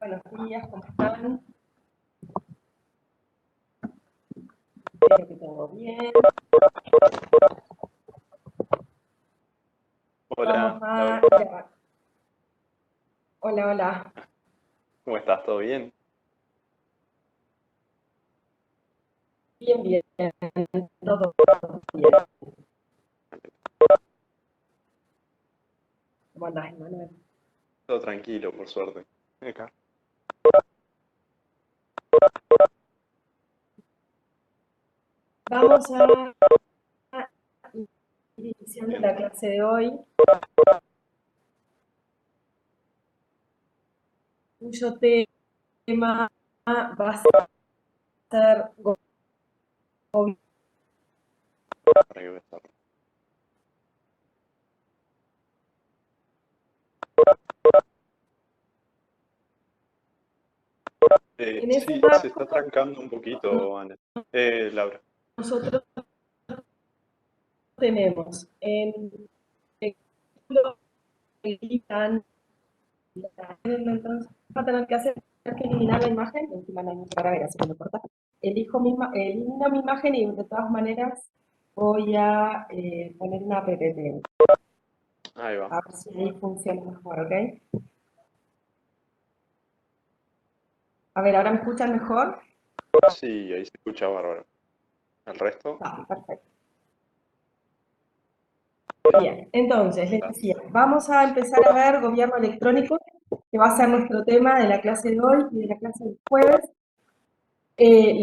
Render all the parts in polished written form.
Buenos días, ¿cómo están? Espero que todo bien. Hola, Vamos a Laura. grabar. Hola, hola. ¿Cómo estás? ¿Todo bien? Bien, bien. Todo bien. ¿Cómo andás, Emanuel? Todo tranquilo, por suerte. Acá. Vamos a ir iniciando la clase de hoy, cuyo tema va a ser gobierno. Para que veas. En ese Sí, se está marco, trancando un poquito, Ana. Laura. nosotros tenemos en el título entonces va a tener que hacer que eliminar la imagen, encima no hay mucho para ver, así que no importa. Elimino mi imagen y de todas maneras voy a poner una PPT. Ahí va. A ver si ahí funciona mejor, ¿ok? A ver, ¿ahora me escuchan mejor? Sí, ahí se escucha bárbaro. ¿El resto? Ah, perfecto. Bien, entonces les ¿Estás? decía, vamos a empezar a ver gobierno electrónico, que va a ser nuestro tema de la clase de hoy y de la clase del jueves.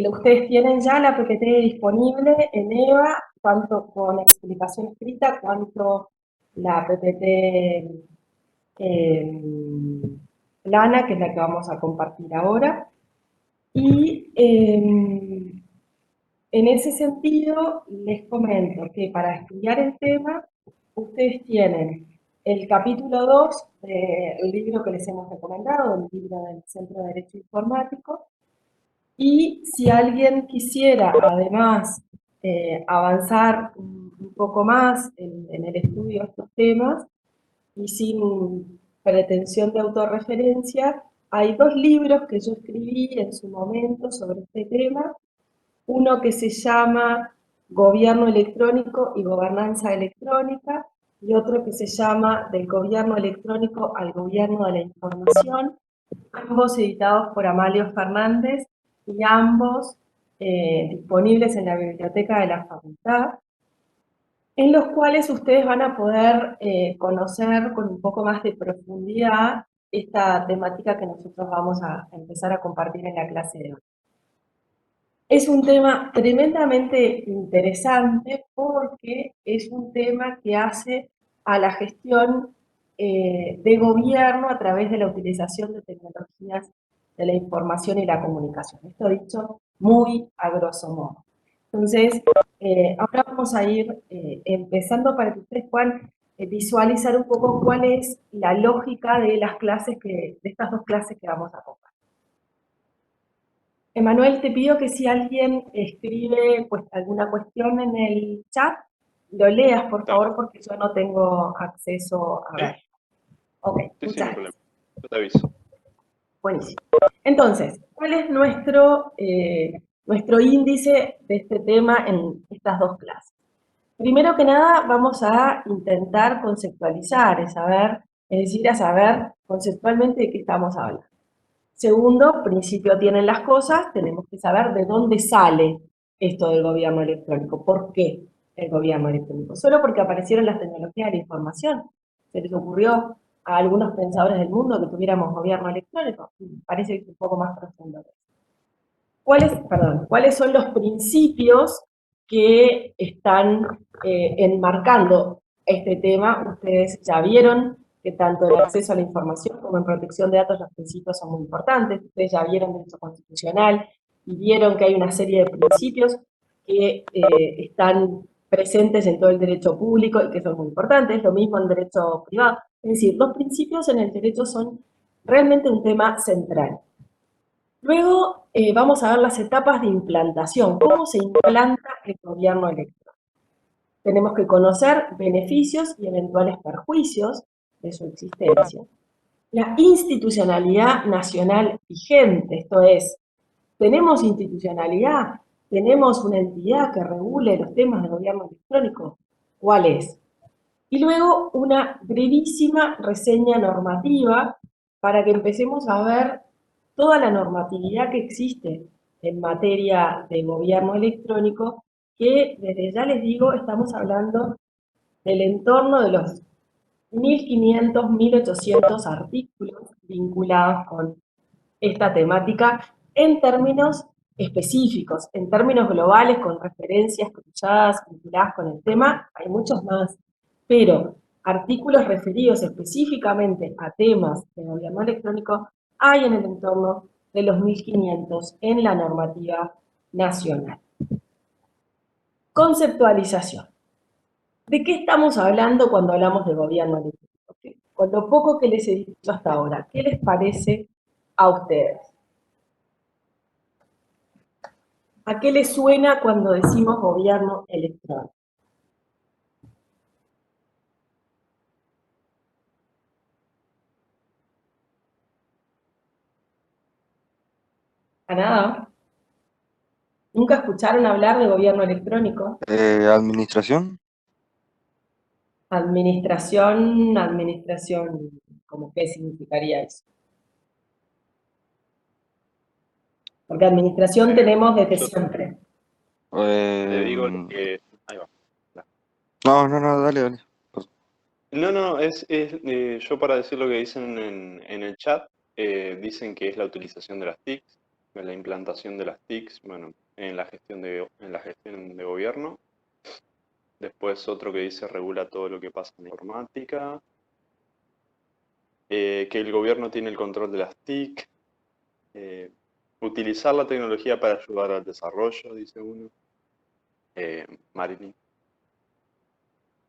Ustedes tienen ya la PPT disponible en EVA, tanto con explicación escrita, cuanto la PPT plana, que es la que vamos a compartir ahora. Y en ese sentido, les comento que para estudiar el tema, ustedes tienen el capítulo 2 del libro que les hemos recomendado, el libro del Centro de Derecho Informático. Y si alguien quisiera, además, avanzar un poco más en el estudio de estos temas y sin pretensión de autorreferencia, hay dos libros que yo escribí en su momento sobre este tema. Uno que se llama Gobierno electrónico y gobernanza electrónica, y otro que se llama Del gobierno electrónico al gobierno de la información, ambos editados por Amalio Fernández y ambos disponibles en la biblioteca de la facultad, en los cuales ustedes van a poder conocer con un poco más de profundidad esta temática que nosotros vamos a empezar a compartir en la clase de hoy. Es un tema tremendamente interesante porque es un tema que hace a la gestión de gobierno a través de la utilización de tecnologías de la información y la comunicación. Esto dicho muy a grosso modo. Entonces, ahora vamos a ir empezando para que ustedes puedan visualizar un poco cuál es la lógica de las clases de estas dos clases que vamos a compartir. Emanuel, te pido que si alguien escribe pues, alguna cuestión en el chat, lo leas, por Dale. favor, porque yo no tengo acceso a ver. Ok, Sí, muchas sin gracias. problema. Yo te aviso. Buenísimo. Entonces, ¿cuál es nuestro índice de este tema en estas dos clases? Primero que nada, vamos a intentar conceptualizar, es decir, a saber conceptualmente de qué estamos hablando. Segundo, principio tienen las cosas, tenemos que saber de dónde sale esto del gobierno electrónico. ¿Por qué el gobierno electrónico? Solo porque aparecieron las tecnologías de la información. ¿Se les ocurrió a algunos pensadores del mundo que tuviéramos gobierno electrónico? Parece que es un poco más profundo. ¿Cuáles son los principios que están enmarcando este tema? Ustedes ya vieron que tanto en acceso a la información como en protección de datos los principios son muy importantes. Ustedes ya vieron derecho constitucional y vieron que hay una serie de principios que están presentes en todo el derecho público y que son muy importantes, lo mismo en derecho privado. Es decir, los principios en el derecho son realmente un tema central. Luego vamos a ver las etapas de implantación, cómo se implanta el gobierno electrónico. Tenemos que conocer beneficios y eventuales perjuicios de su existencia. La institucionalidad nacional vigente, esto es, ¿tenemos institucionalidad? ¿Tenemos una entidad que regule los temas de gobierno electrónico? ¿Cuál es? Y luego una brevísima reseña normativa para que empecemos a ver toda la normatividad que existe en materia de gobierno electrónico, que desde ya les digo, estamos hablando del entorno de los 1.500, 1.800 artículos vinculados con esta temática en términos específicos, en términos globales, con referencias cruzadas, vinculadas con el tema, hay muchos más, pero artículos referidos específicamente a temas de gobierno electrónico hay en el entorno de los 1.500 en la normativa nacional. Conceptualización. ¿De qué estamos hablando cuando hablamos de gobierno electrónico? Con lo poco que les he dicho hasta ahora, ¿qué les parece a ustedes? ¿A qué les suena cuando decimos gobierno electrónico? ¿A nada? ¿Nunca escucharon hablar de gobierno electrónico? Administración. Administración, ¿cómo qué significaría eso? Porque administración tenemos desde siempre. Te digo que... Ahí va. No, dale. No, yo para decir lo que dicen en el chat, dicen que es la utilización de las TICs, la implantación de las TICs, bueno, en la gestión de gobierno. Después otro que dice regula todo lo que pasa en informática. Que el gobierno tiene el control de las TIC. Utilizar la tecnología para ayudar al desarrollo, dice uno. Marilyn.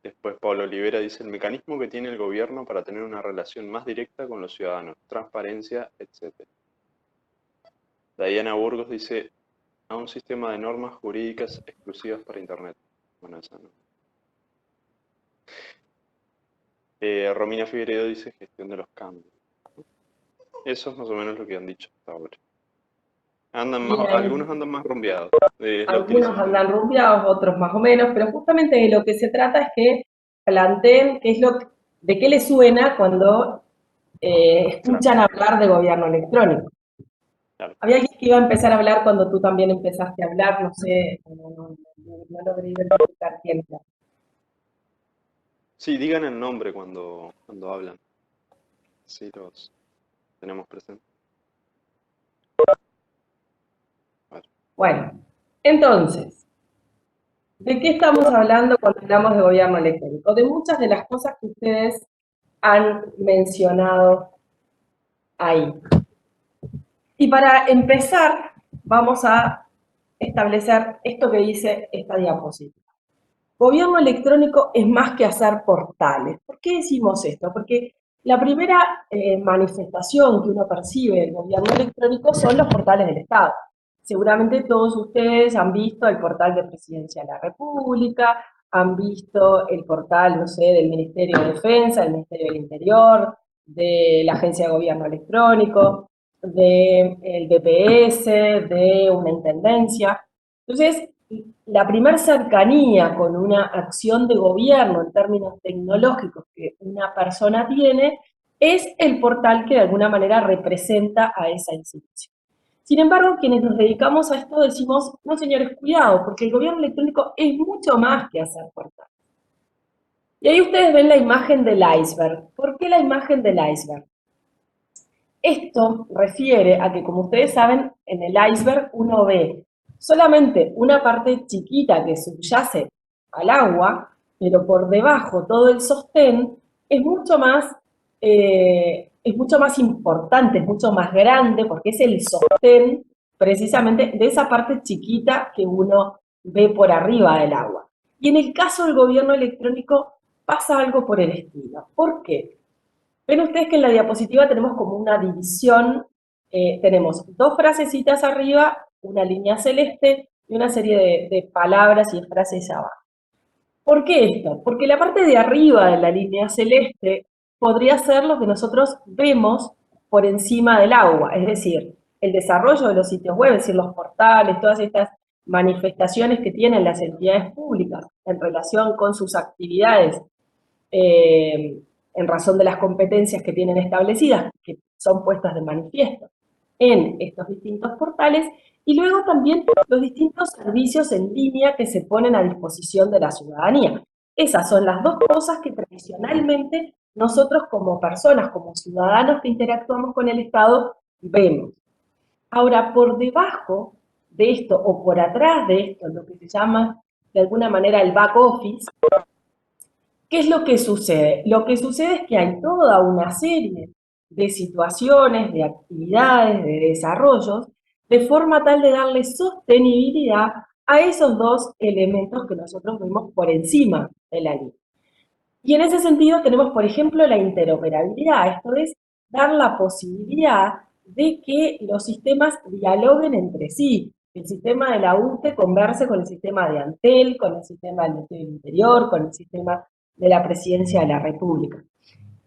Después Pablo Olivera dice el mecanismo que tiene el gobierno para tener una relación más directa con los ciudadanos, transparencia, etc. Diana Burgos dice a un sistema de normas jurídicas exclusivas para Internet. Bueno, esa no. Romina Figueiredo dice gestión de los cambios. Eso es más o menos lo que han dicho hasta ahora. Algunos andan más rumbeados. Algunos andan rumbeados, otros más o menos, pero justamente de lo que se trata es que planteen de qué les suena cuando escuchan hablar de gobierno electrónico. Claro. Había alguien que iba a empezar a hablar cuando tú también empezaste a hablar, no sé, no logré identificar quién era. Sí, digan el nombre cuando hablan. Sí, los tenemos presentes. Bueno, entonces, ¿de qué estamos hablando cuando hablamos de gobierno electrónico? De muchas de las cosas que ustedes han mencionado ahí. Y para empezar, vamos a establecer esto que dice esta diapositiva. Gobierno electrónico es más que hacer portales. ¿Por qué decimos esto? Porque la primera manifestación que uno percibe del gobierno electrónico son los portales del Estado. Seguramente todos ustedes han visto el portal de Presidencia de la República, han visto el portal, no sé, del Ministerio de Defensa, del Ministerio del Interior, de la Agencia de Gobierno Electrónico, del DPS, de una intendencia. Entonces, la primera cercanía con una acción de gobierno en términos tecnológicos que una persona tiene es el portal que de alguna manera representa a esa institución. Sin embargo, quienes nos dedicamos a esto decimos, no señores, cuidado, porque el gobierno electrónico es mucho más que hacer portales. Y ahí ustedes ven la imagen del iceberg. ¿Por qué la imagen del iceberg? Esto refiere a que, como ustedes saben, en el iceberg uno ve solamente una parte chiquita que subyace al agua, pero por debajo todo el sostén es mucho más importante, es mucho más grande, porque es el sostén precisamente de esa parte chiquita que uno ve por arriba del agua. Y en el caso del gobierno electrónico pasa algo por el estilo. ¿Por qué? Ven ustedes que en la diapositiva tenemos como una división, tenemos dos frasecitas arriba, una línea celeste y una serie de palabras y frases abajo. ¿Por qué esto? Porque la parte de arriba de la línea celeste podría ser lo que nosotros vemos por encima del agua, es decir, el desarrollo de los sitios web, es decir, los portales, todas estas manifestaciones que tienen las entidades públicas en relación con sus actividades, en razón de las competencias que tienen establecidas, que son puestas de manifiesto en estos distintos portales, y luego también los distintos servicios en línea que se ponen a disposición de la ciudadanía. Esas son las dos cosas que tradicionalmente nosotros como personas, como ciudadanos que interactuamos con el Estado, vemos. Ahora, por debajo de esto o por atrás de esto, lo que se llama de alguna manera el back office, ¿qué es lo que sucede? Lo que sucede es que hay toda una serie de situaciones, de actividades, de desarrollos, de forma tal de darle sostenibilidad a esos dos elementos que nosotros vemos por encima de la línea. Y en ese sentido tenemos, por ejemplo, la interoperabilidad, esto es dar la posibilidad de que los sistemas dialoguen entre sí. El sistema de la UTE converse con el sistema de Antel, con el sistema del Interior, con el sistema de la Presidencia de la República.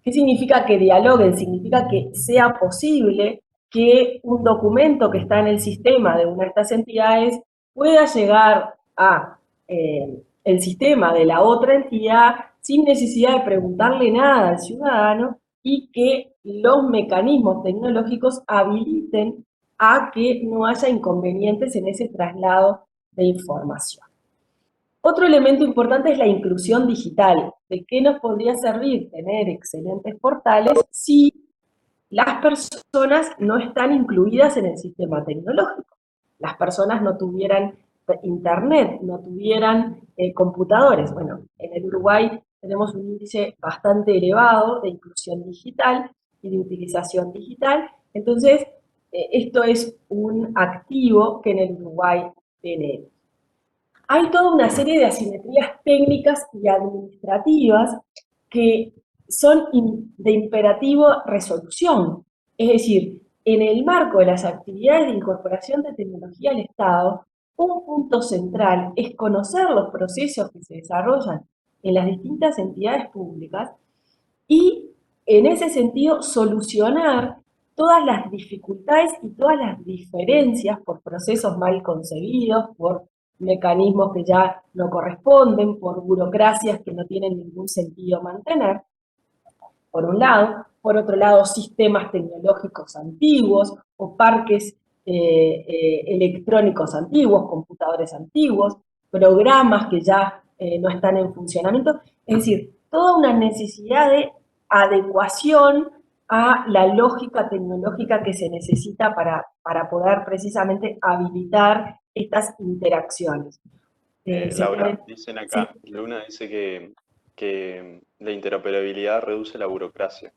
¿Qué significa que dialoguen? Significa que sea posible que un documento que está en el sistema de una de estas entidades pueda llegar a el sistema de la otra entidad sin necesidad de preguntarle nada al ciudadano y que los mecanismos tecnológicos habiliten a que no haya inconvenientes en ese traslado de información. Otro elemento importante es la inclusión digital. ¿De qué nos podría servir tener excelentes portales si las personas no están incluidas en el sistema tecnológico? Las personas no tuvieran internet, no tuvieran computadores. Bueno, en el Uruguay tenemos un índice bastante elevado de inclusión digital y de utilización digital. Entonces, esto es un activo que en el Uruguay tenemos. Hay toda una serie de asimetrías técnicas y administrativas que son de imperativo resolución. Es decir, en el marco de las actividades de incorporación de tecnología al Estado, un punto central es conocer los procesos que se desarrollan en las distintas entidades públicas y, en ese sentido, solucionar todas las dificultades y todas las diferencias por procesos mal concebidos, por mecanismos que ya no corresponden, por burocracias que no tienen ningún sentido mantener, por un lado. Por otro lado, sistemas tecnológicos antiguos o parques electrónicos antiguos, computadores antiguos, programas que ya no están en funcionamiento. Es decir, toda una necesidad de adecuación a la lógica tecnológica que se necesita para poder precisamente habilitar estas interacciones. Laura, dicen Sí. acá, Luna dice que la interoperabilidad reduce la burocracia.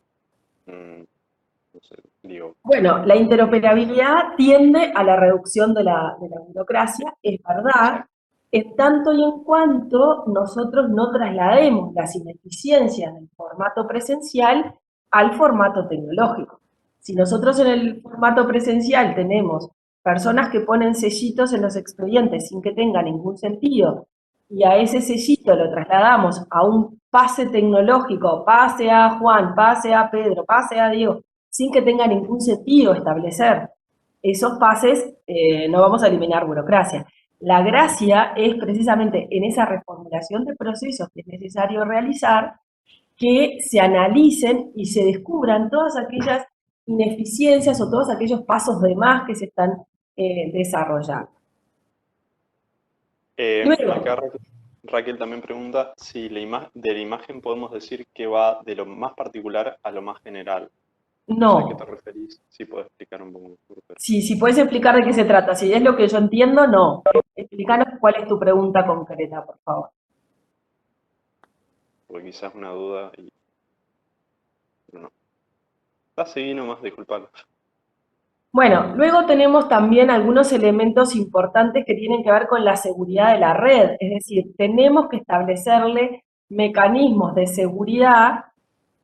No sé, digo, Bueno, la interoperabilidad tiende a la reducción de la burocracia, es verdad, en tanto y en cuanto nosotros no traslademos las ineficiencias del formato presencial al formato tecnológico. Si nosotros en el formato presencial tenemos personas que ponen sellitos en los expedientes sin que tenga ningún sentido, y a ese sellito lo trasladamos a un pase tecnológico, pase a Juan, pase a Pedro, pase a Diego, sin que tenga ningún sentido establecer esos pases, no vamos a eliminar burocracia. La gracia es precisamente en esa reformulación de procesos que es necesario realizar, que se analicen y se descubran todas aquellas ineficiencias o todos aquellos pasos de más que se están desarrollando. Luego, acá Raquel también pregunta si de la imagen podemos decir que va de lo más particular a lo más general. No sé a qué te no. referís, si puedes explicar un poco mejor. Si puedes explicar de qué se trata, si es lo que yo entiendo, no. Explícanos cuál es tu pregunta concreta, por favor. Porque quizás una duda pero no. Seguí nomás, disculpalo. Bueno, luego tenemos también algunos elementos importantes que tienen que ver con la seguridad de la red, es decir, tenemos que establecerle mecanismos de seguridad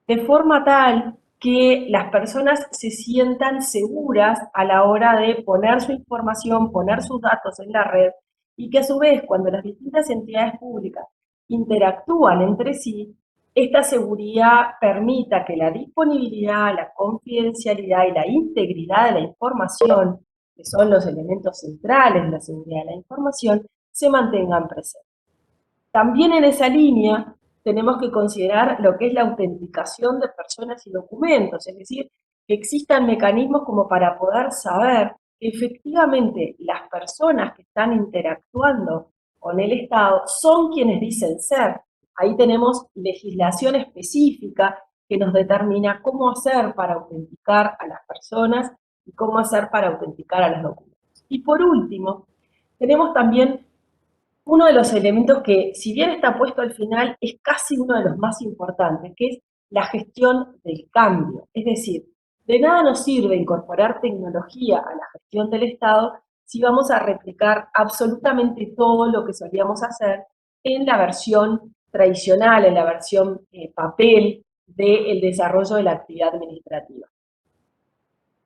de forma tal que las personas se sientan seguras a la hora de poner su información, poner sus datos en la red, y que a su vez, cuando las distintas entidades públicas interactúan entre sí, esta seguridad permita que la disponibilidad, la confidencialidad y la integridad de la información, que son los elementos centrales de la seguridad de la información, se mantengan presentes. También en esa línea tenemos que considerar lo que es la autenticación de personas y documentos, es decir, que existan mecanismos como para poder saber que efectivamente las personas que están interactuando con el Estado son quienes dicen ser. Ahí tenemos legislación específica que nos determina cómo hacer para autenticar a las personas y cómo hacer para autenticar a los documentos. Y por último, tenemos también uno de los elementos que, si bien está puesto al final, es casi uno de los más importantes, que es la gestión del cambio. Es decir, de nada nos sirve incorporar tecnología a la gestión del Estado si vamos a replicar absolutamente todo lo que solíamos hacer en la versión tradicional, en la versión papel del desarrollo de la actividad administrativa.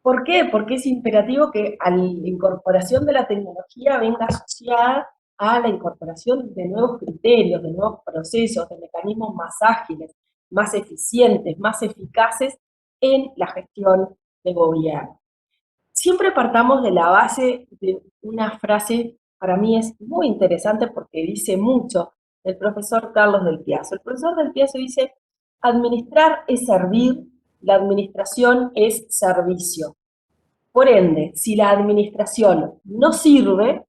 ¿Por qué? Porque es imperativo que a la incorporación de la tecnología venga asociada a la incorporación de nuevos criterios, de nuevos procesos, de mecanismos más ágiles, más eficientes, más eficaces en la gestión de gobierno. Siempre partamos de la base de una frase, para mí es muy interesante porque dice mucho, del profesor Carlos Del Piazzo. El profesor Del Piazzo dice, administrar es servir, la administración es servicio. Por ende, si la administración no sirve,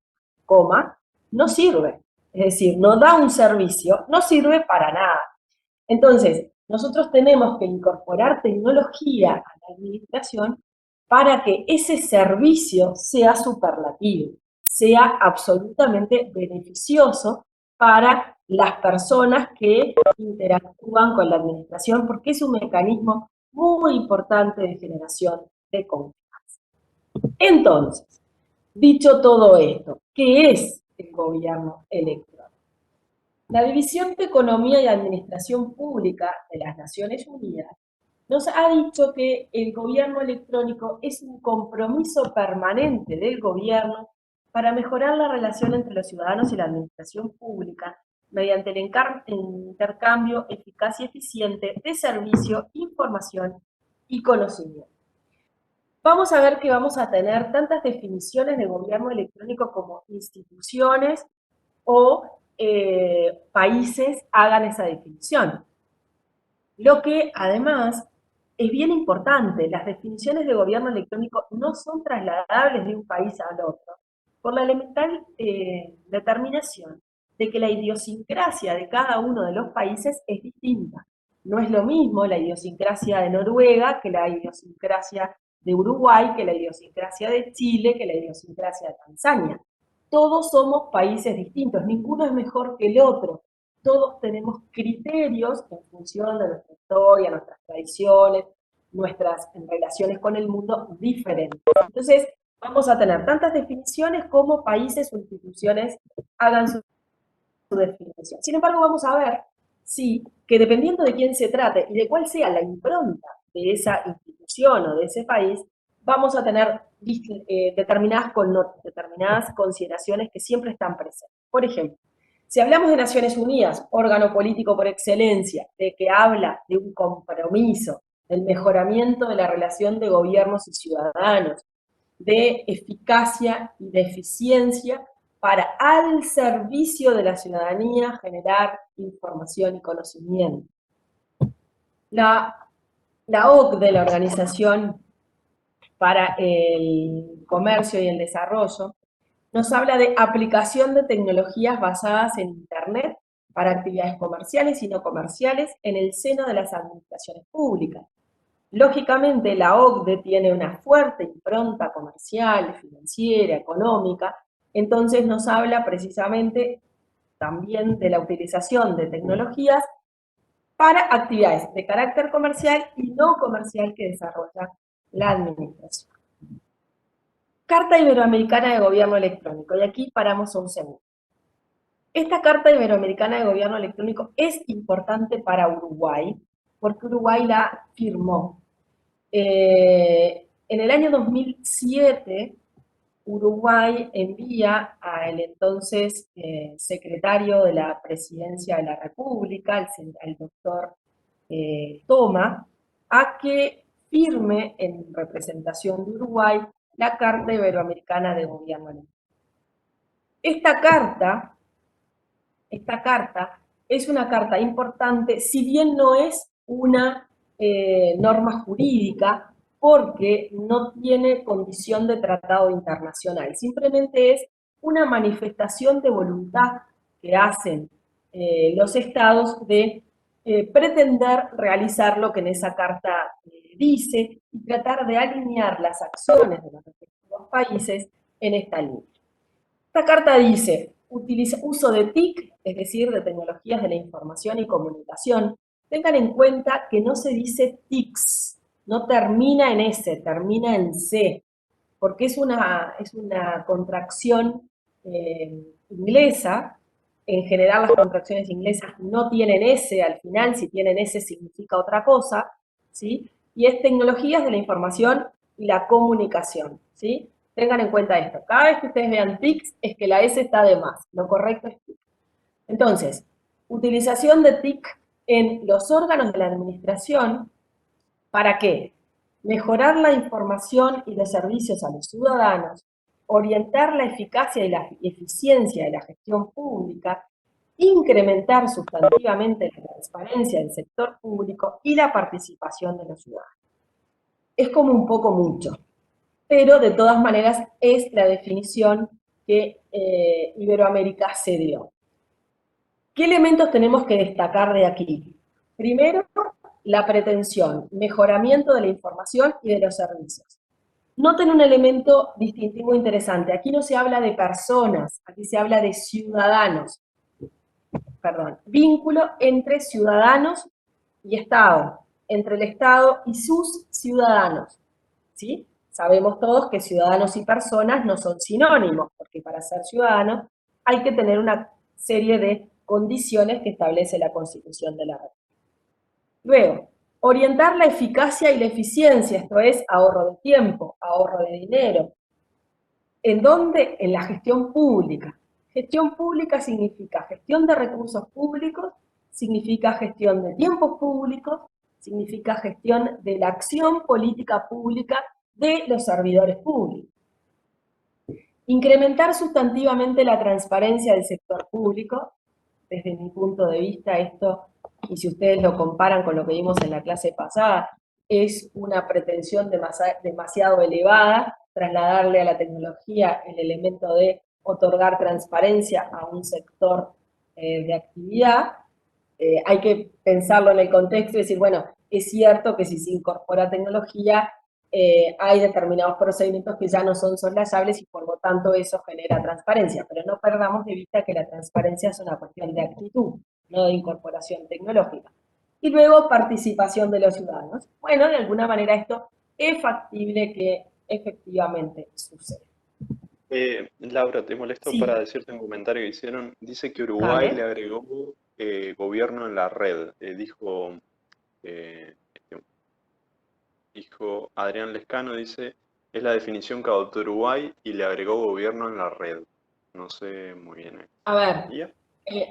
no sirve. Es decir, no da un servicio, no sirve para nada. Entonces, nosotros tenemos que incorporar tecnología a la administración para que ese servicio sea superlativo, sea absolutamente beneficioso para las personas que interactúan con la administración, porque es un mecanismo muy importante de generación de confianza. Entonces, dicho todo esto, ¿qué es el gobierno electrónico? La División de Economía y Administración Pública de las Naciones Unidas nos ha dicho que el gobierno electrónico es un compromiso permanente del gobierno para mejorar la relación entre los ciudadanos y la administración pública mediante el intercambio eficaz y eficiente de servicio, información y conocimiento. Vamos a ver que vamos a tener tantas definiciones de gobierno electrónico como instituciones o países hagan esa definición. Lo que además es bien importante, las definiciones de gobierno electrónico no son trasladables de un país al otro, por la elemental determinación de que la idiosincrasia de cada uno de los países es distinta. No es lo mismo la idiosincrasia de Noruega que la idiosincrasia de Uruguay, que la idiosincrasia de Chile, que la idiosincrasia de Tanzania. Todos somos países distintos, ninguno es mejor que el otro. Todos tenemos criterios en función de nuestra historia, nuestras tradiciones, nuestras relaciones con el mundo diferentes. Entonces, vamos a tener tantas definiciones como países o instituciones hagan su definición. Sin embargo, vamos a ver sí, que dependiendo de quién se trate y de cuál sea la impronta de esa institución o de ese país, vamos a tener determinadas consideraciones que siempre están presentes. Por ejemplo, si hablamos de Naciones Unidas, órgano político por excelencia, de que habla de un compromiso, del mejoramiento de la relación de gobiernos y ciudadanos, de eficacia y de eficiencia para al servicio de la ciudadanía generar información y conocimiento. La OCDE, la Organización para el Comercio y el Desarrollo, nos habla de aplicación de tecnologías basadas en Internet para actividades comerciales y no comerciales en el seno de las administraciones públicas. Lógicamente, la OCDE tiene una fuerte impronta comercial, financiera, económica, entonces nos habla precisamente también de la utilización de tecnologías para actividades de carácter comercial y no comercial que desarrolla la administración. Carta Iberoamericana de Gobierno Electrónico, y aquí paramos un segundo. Esta Carta Iberoamericana de Gobierno Electrónico es importante para Uruguay, porque Uruguay la firmó. En el año 2007, Uruguay envía al entonces secretario de la Presidencia de la República, al doctor Toma, a que firme en representación de Uruguay la Carta Iberoamericana de Gobierno Electrónico. Esta carta es una carta importante, si bien no es una norma jurídica, porque no tiene condición de tratado internacional, simplemente es una manifestación de voluntad que hacen los estados de pretender realizar lo que en esa carta dice y tratar de alinear las acciones de los respectivos países en esta línea. Esta carta dice, uso de TIC, es decir, de tecnologías de la información y comunicación. Tengan en cuenta que no se dice TICS, no termina en S, termina en C, porque es una contracción inglesa. En general las contracciones inglesas no tienen S al final, si tienen S significa otra cosa, ¿sí? Y es tecnologías de la información y la comunicación, ¿sí? Tengan en cuenta esto. Cada vez que ustedes vean TICs es que la S está de más. Lo correcto es TIC. Entonces, utilización de TIC en los órganos de la administración, ¿para qué? Mejorar la información y los servicios a los ciudadanos, orientar la eficacia y la eficiencia de la gestión pública, incrementar sustantivamente la transparencia del sector público y la participación de los ciudadanos. Es como un poco mucho, pero de todas maneras es la definición que Iberoamérica se dio. ¿Qué elementos tenemos que destacar de aquí? Primero, la pretensión, mejoramiento de la información y de los servicios. Noten un elemento distintivo interesante. Aquí no se habla de personas, aquí se habla de ciudadanos. Perdón, vínculo entre ciudadanos y Estado, entre el Estado y sus ciudadanos, ¿sí? Sabemos todos que ciudadanos y personas no son sinónimos, porque para ser ciudadano hay que tener una serie de condiciones que establece la Constitución de la República. Luego, orientar la eficacia y la eficiencia, esto es ahorro de tiempo, ahorro de dinero. ¿En dónde? En la gestión pública. Gestión pública significa gestión de recursos públicos, significa gestión de tiempos públicos, significa gestión de la acción política pública de los servidores públicos. Incrementar sustantivamente la transparencia del sector público. Desde mi punto de vista, esto, y si ustedes lo comparan con lo que vimos en la clase pasada, es una pretensión demasiado elevada, trasladarle a la tecnología el elemento de otorgar transparencia a un sector de actividad. Hay que pensarlo en el contexto y decir, bueno, es cierto que si se incorpora tecnología, hay determinados procedimientos que ya no son soslayables y por lo tanto eso genera transparencia, pero no perdamos de vista que la transparencia es una cuestión de actitud, no de incorporación tecnológica. Y luego participación de los ciudadanos. Bueno, de alguna manera esto es factible que efectivamente suceda. Laura, te molesto Sí. para decirte un comentario que hicieron. Dice que Uruguay le agregó gobierno en la red. Dijo Adrián Lescano, dice, es la definición que adoptó Uruguay y le agregó gobierno en la red. No sé muy bien. A ver,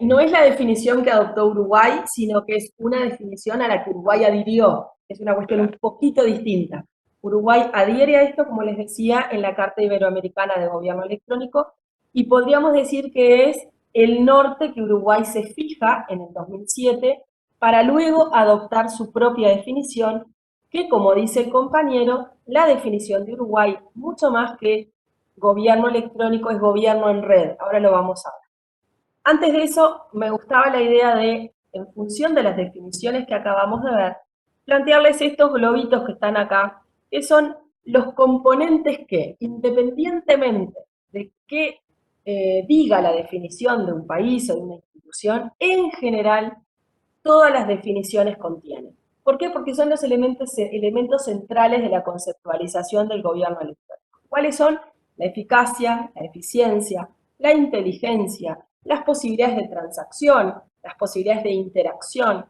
no es la definición que adoptó Uruguay, sino que es una definición a la que Uruguay adhirió. Es una cuestión un poquito distinta. Uruguay adhiere a esto, como les decía, en la Carta Iberoamericana de Gobierno Electrónico, y podríamos decir que es el norte que Uruguay se fija en el 2007 para luego adoptar su propia definición, que, como dice el compañero, la definición de Uruguay, mucho más que gobierno electrónico, es gobierno en red. Ahora lo vamos a ver. Antes de eso, me gustaba la idea de, en función de las definiciones que acabamos de ver, plantearles estos globitos que están acá, que son los componentes que, independientemente de qué diga la definición de un país o de una institución, en general, todas las definiciones contienen. ¿Por qué? Porque son los elementos centrales de la conceptualización del gobierno electrónico. ¿Cuáles son? la eficacia, la eficiencia, la inteligencia, las posibilidades de transacción, las posibilidades de interacción,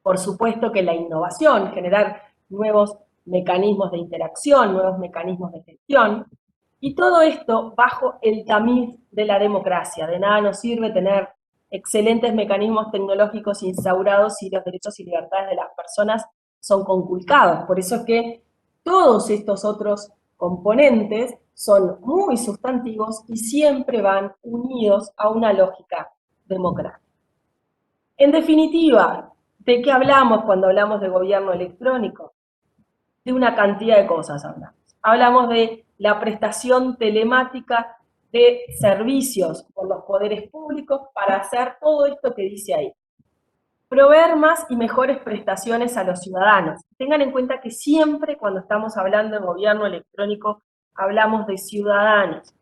por supuesto que la innovación, generar nuevos mecanismos de interacción, nuevos mecanismos de gestión, y todo esto bajo el tamiz de la democracia. De nada nos sirve tener excelentes mecanismos tecnológicos instaurados si los derechos y libertades de las personas son conculcados. Por eso es que todos estos otros componentes son muy sustantivos y siempre van unidos a una lógica democrática. En definitiva, ¿de qué hablamos cuando hablamos de gobierno electrónico? De una cantidad de cosas hablamos. Hablamos de la prestación telemática de servicios por los poderes públicos para hacer todo esto que dice ahí. Proveer más y mejores prestaciones a los ciudadanos. Tengan en cuenta que siempre cuando estamos hablando de gobierno electrónico hablamos de ciudadanos.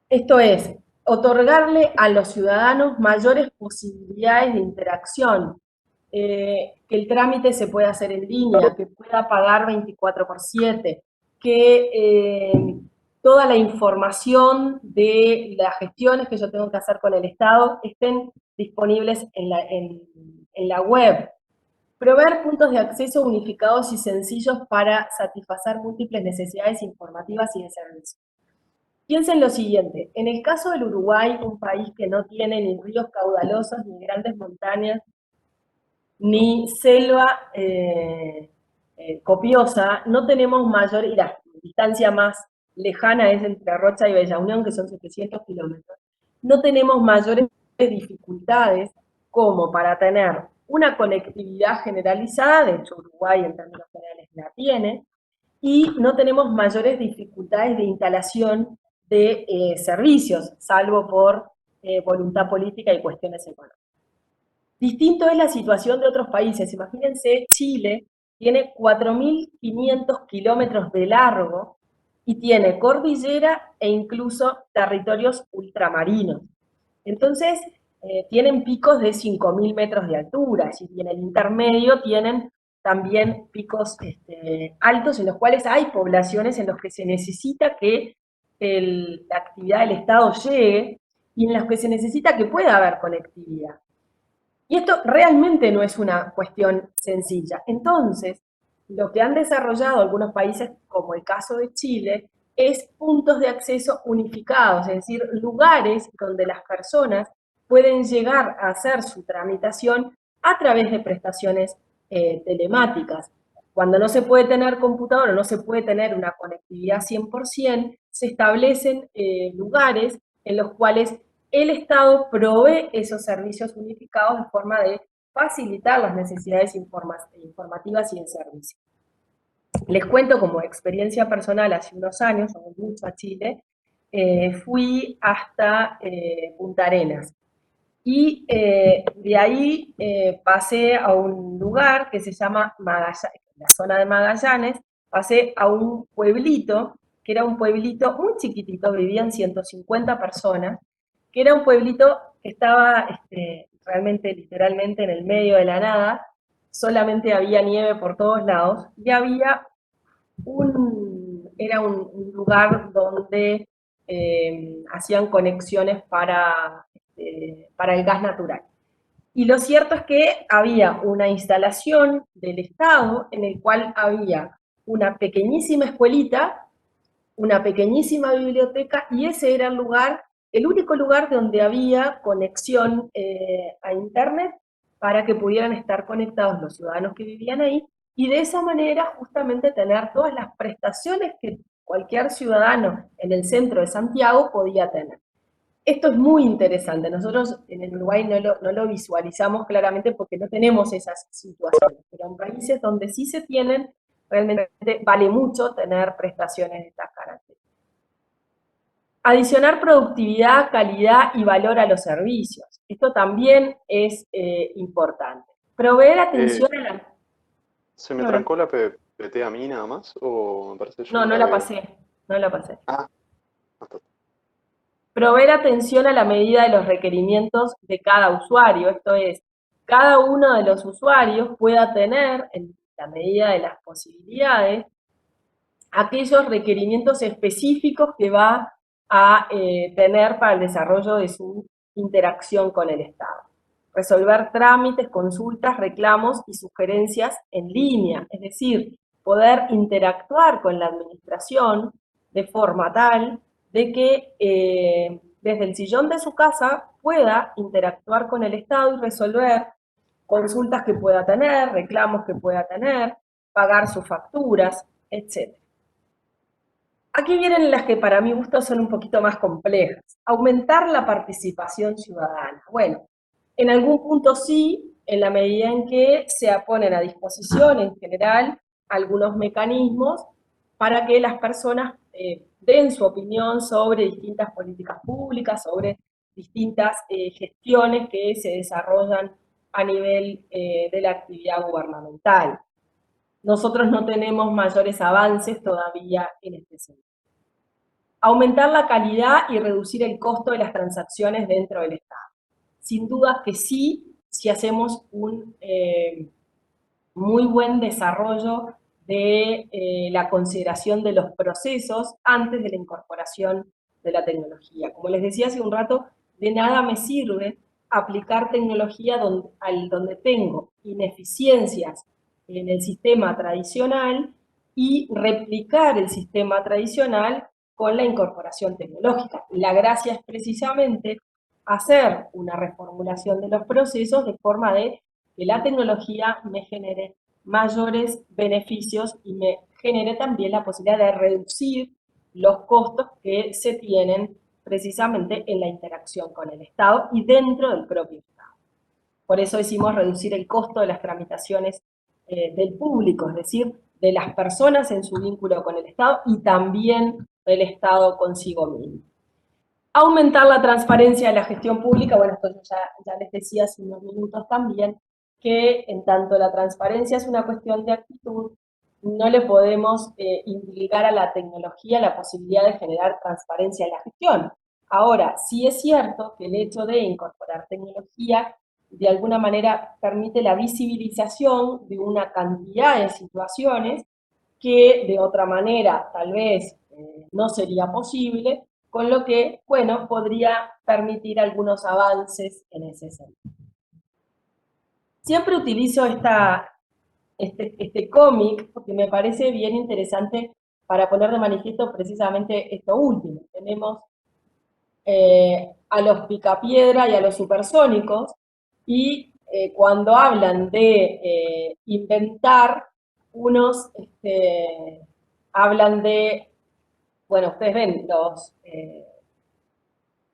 Esto es, otorgarle a los ciudadanos mayores posibilidades de interacción, que el trámite se pueda hacer en línea, que pueda pagar 24/7, que toda la información de las gestiones que yo tengo que hacer con el Estado estén disponibles en la web. Proveer puntos de acceso unificados y sencillos para satisfacer múltiples necesidades informativas y de servicio. Piensen lo siguiente, en el caso del Uruguay, un país que no tiene ni ríos caudalosos, ni grandes montañas, ni selva copiosa, no tenemos mayor, y la distancia más lejana es entre Rocha y Bella Unión, que son 700 kilómetros, no tenemos mayores dificultades como para tener una conectividad generalizada, de hecho Uruguay en términos generales la tiene, y no tenemos mayores dificultades de instalación de servicios, salvo por voluntad política y cuestiones económicas. Distinto es la situación de otros países. Imagínense, Chile tiene 4.500 kilómetros de largo y tiene cordillera e incluso territorios ultramarinos. Entonces, tienen picos de 5.000 metros de altura, y en el intermedio tienen también picos altos en los cuales hay poblaciones en los que se necesita que la actividad del Estado llegue y en los que se necesita que pueda haber conectividad. Y esto realmente no es una cuestión sencilla. Entonces, lo que han desarrollado algunos países, como el caso de Chile, es puntos de acceso unificados, es decir, lugares donde las personas pueden llegar a hacer su tramitación a través de prestaciones telemáticas. Cuando no se puede tener computadora, no se puede tener una conectividad 100%, se establecen lugares en los cuales el Estado provee esos servicios unificados de forma de facilitar las necesidades informativas y de servicio. Les cuento como experiencia personal, hace unos años, yo voy mucho a Chile, fui hasta Punta Arenas. Y de ahí pasé a un lugar que se llama Magallanes, la zona de Magallanes, pasé a un pueblito, que era un pueblito muy chiquitito, vivían 150 personas, que era un pueblito que estaba realmente, literalmente, en el medio de la nada, solamente había nieve por todos lados, y había era un lugar donde hacían conexiones para el gas natural. Y lo cierto es que había una instalación del Estado en el cual había una pequeñísima escuelita, una pequeñísima biblioteca, y ese era el lugar, el único lugar donde había conexión a Internet para que pudieran estar conectados los ciudadanos que vivían ahí, y de esa manera justamente tener todas las prestaciones que cualquier ciudadano en el centro de Santiago podía tener. Esto es muy interesante. Nosotros en el Uruguay no lo visualizamos claramente porque no tenemos esas situaciones, pero en países donde sí se tienen, realmente vale mucho tener prestaciones de estas características. Adicionar productividad, calidad y valor a los servicios. Esto también es importante. Proveer atención a la... ¿Se me trancó la PPT a mí nada más? ¿O me parece yo No, no la la veo? pasé. No la pasé. Ah, hasta. Proveer atención a la medida de los requerimientos de cada usuario, esto es, cada uno de los usuarios pueda tener, en la medida de las posibilidades, aquellos requerimientos específicos que va a tener para el desarrollo de su interacción con el Estado. Resolver trámites, consultas, reclamos y sugerencias en línea, es decir, poder interactuar con la administración de forma tal de que desde el sillón de su casa pueda interactuar con el Estado y resolver consultas que pueda tener, reclamos que pueda tener, pagar sus facturas, etc. Aquí vienen las que para mi gusto son un poquito más complejas. Aumentar la participación ciudadana. Bueno, en algún punto sí, en la medida en que se ponen a disposición en general algunos mecanismos para que las personas den su opinión sobre distintas políticas públicas, sobre distintas gestiones que se desarrollan a nivel de la actividad gubernamental. Nosotros no tenemos mayores avances todavía en este sentido. Aumentar la calidad y reducir el costo de las transacciones dentro del Estado. Sin duda que sí, si hacemos un muy buen desarrollo de la consideración de los procesos antes de la incorporación de la tecnología. Como les decía hace un rato, de nada me sirve aplicar tecnología donde tengo ineficiencias en el sistema tradicional y replicar el sistema tradicional con la incorporación tecnológica. La gracia es precisamente hacer una reformulación de los procesos de forma de que la tecnología me genere mayores beneficios y me genere también la posibilidad de reducir los costos que se tienen precisamente en la interacción con el Estado y dentro del propio Estado. Por eso decimos reducir el costo de las tramitaciones del público, es decir, de las personas en su vínculo con el Estado y también del Estado consigo mismo. Aumentar la transparencia de la gestión pública, bueno, esto ya les decía hace unos minutos también, que en tanto la transparencia es una cuestión de actitud, no le podemos indicar a la tecnología la posibilidad de generar transparencia en la gestión. Ahora, sí es cierto que el hecho de incorporar tecnología de alguna manera permite la visibilización de una cantidad de situaciones que de otra manera tal vez no sería posible, con lo que, bueno, podría permitir algunos avances en ese sentido. Siempre utilizo este cómic porque me parece bien interesante para poner de manifiesto precisamente esto último. Tenemos a los picapiedra y a los supersónicos, y cuando hablan de inventar, unos hablan de, bueno, ustedes ven,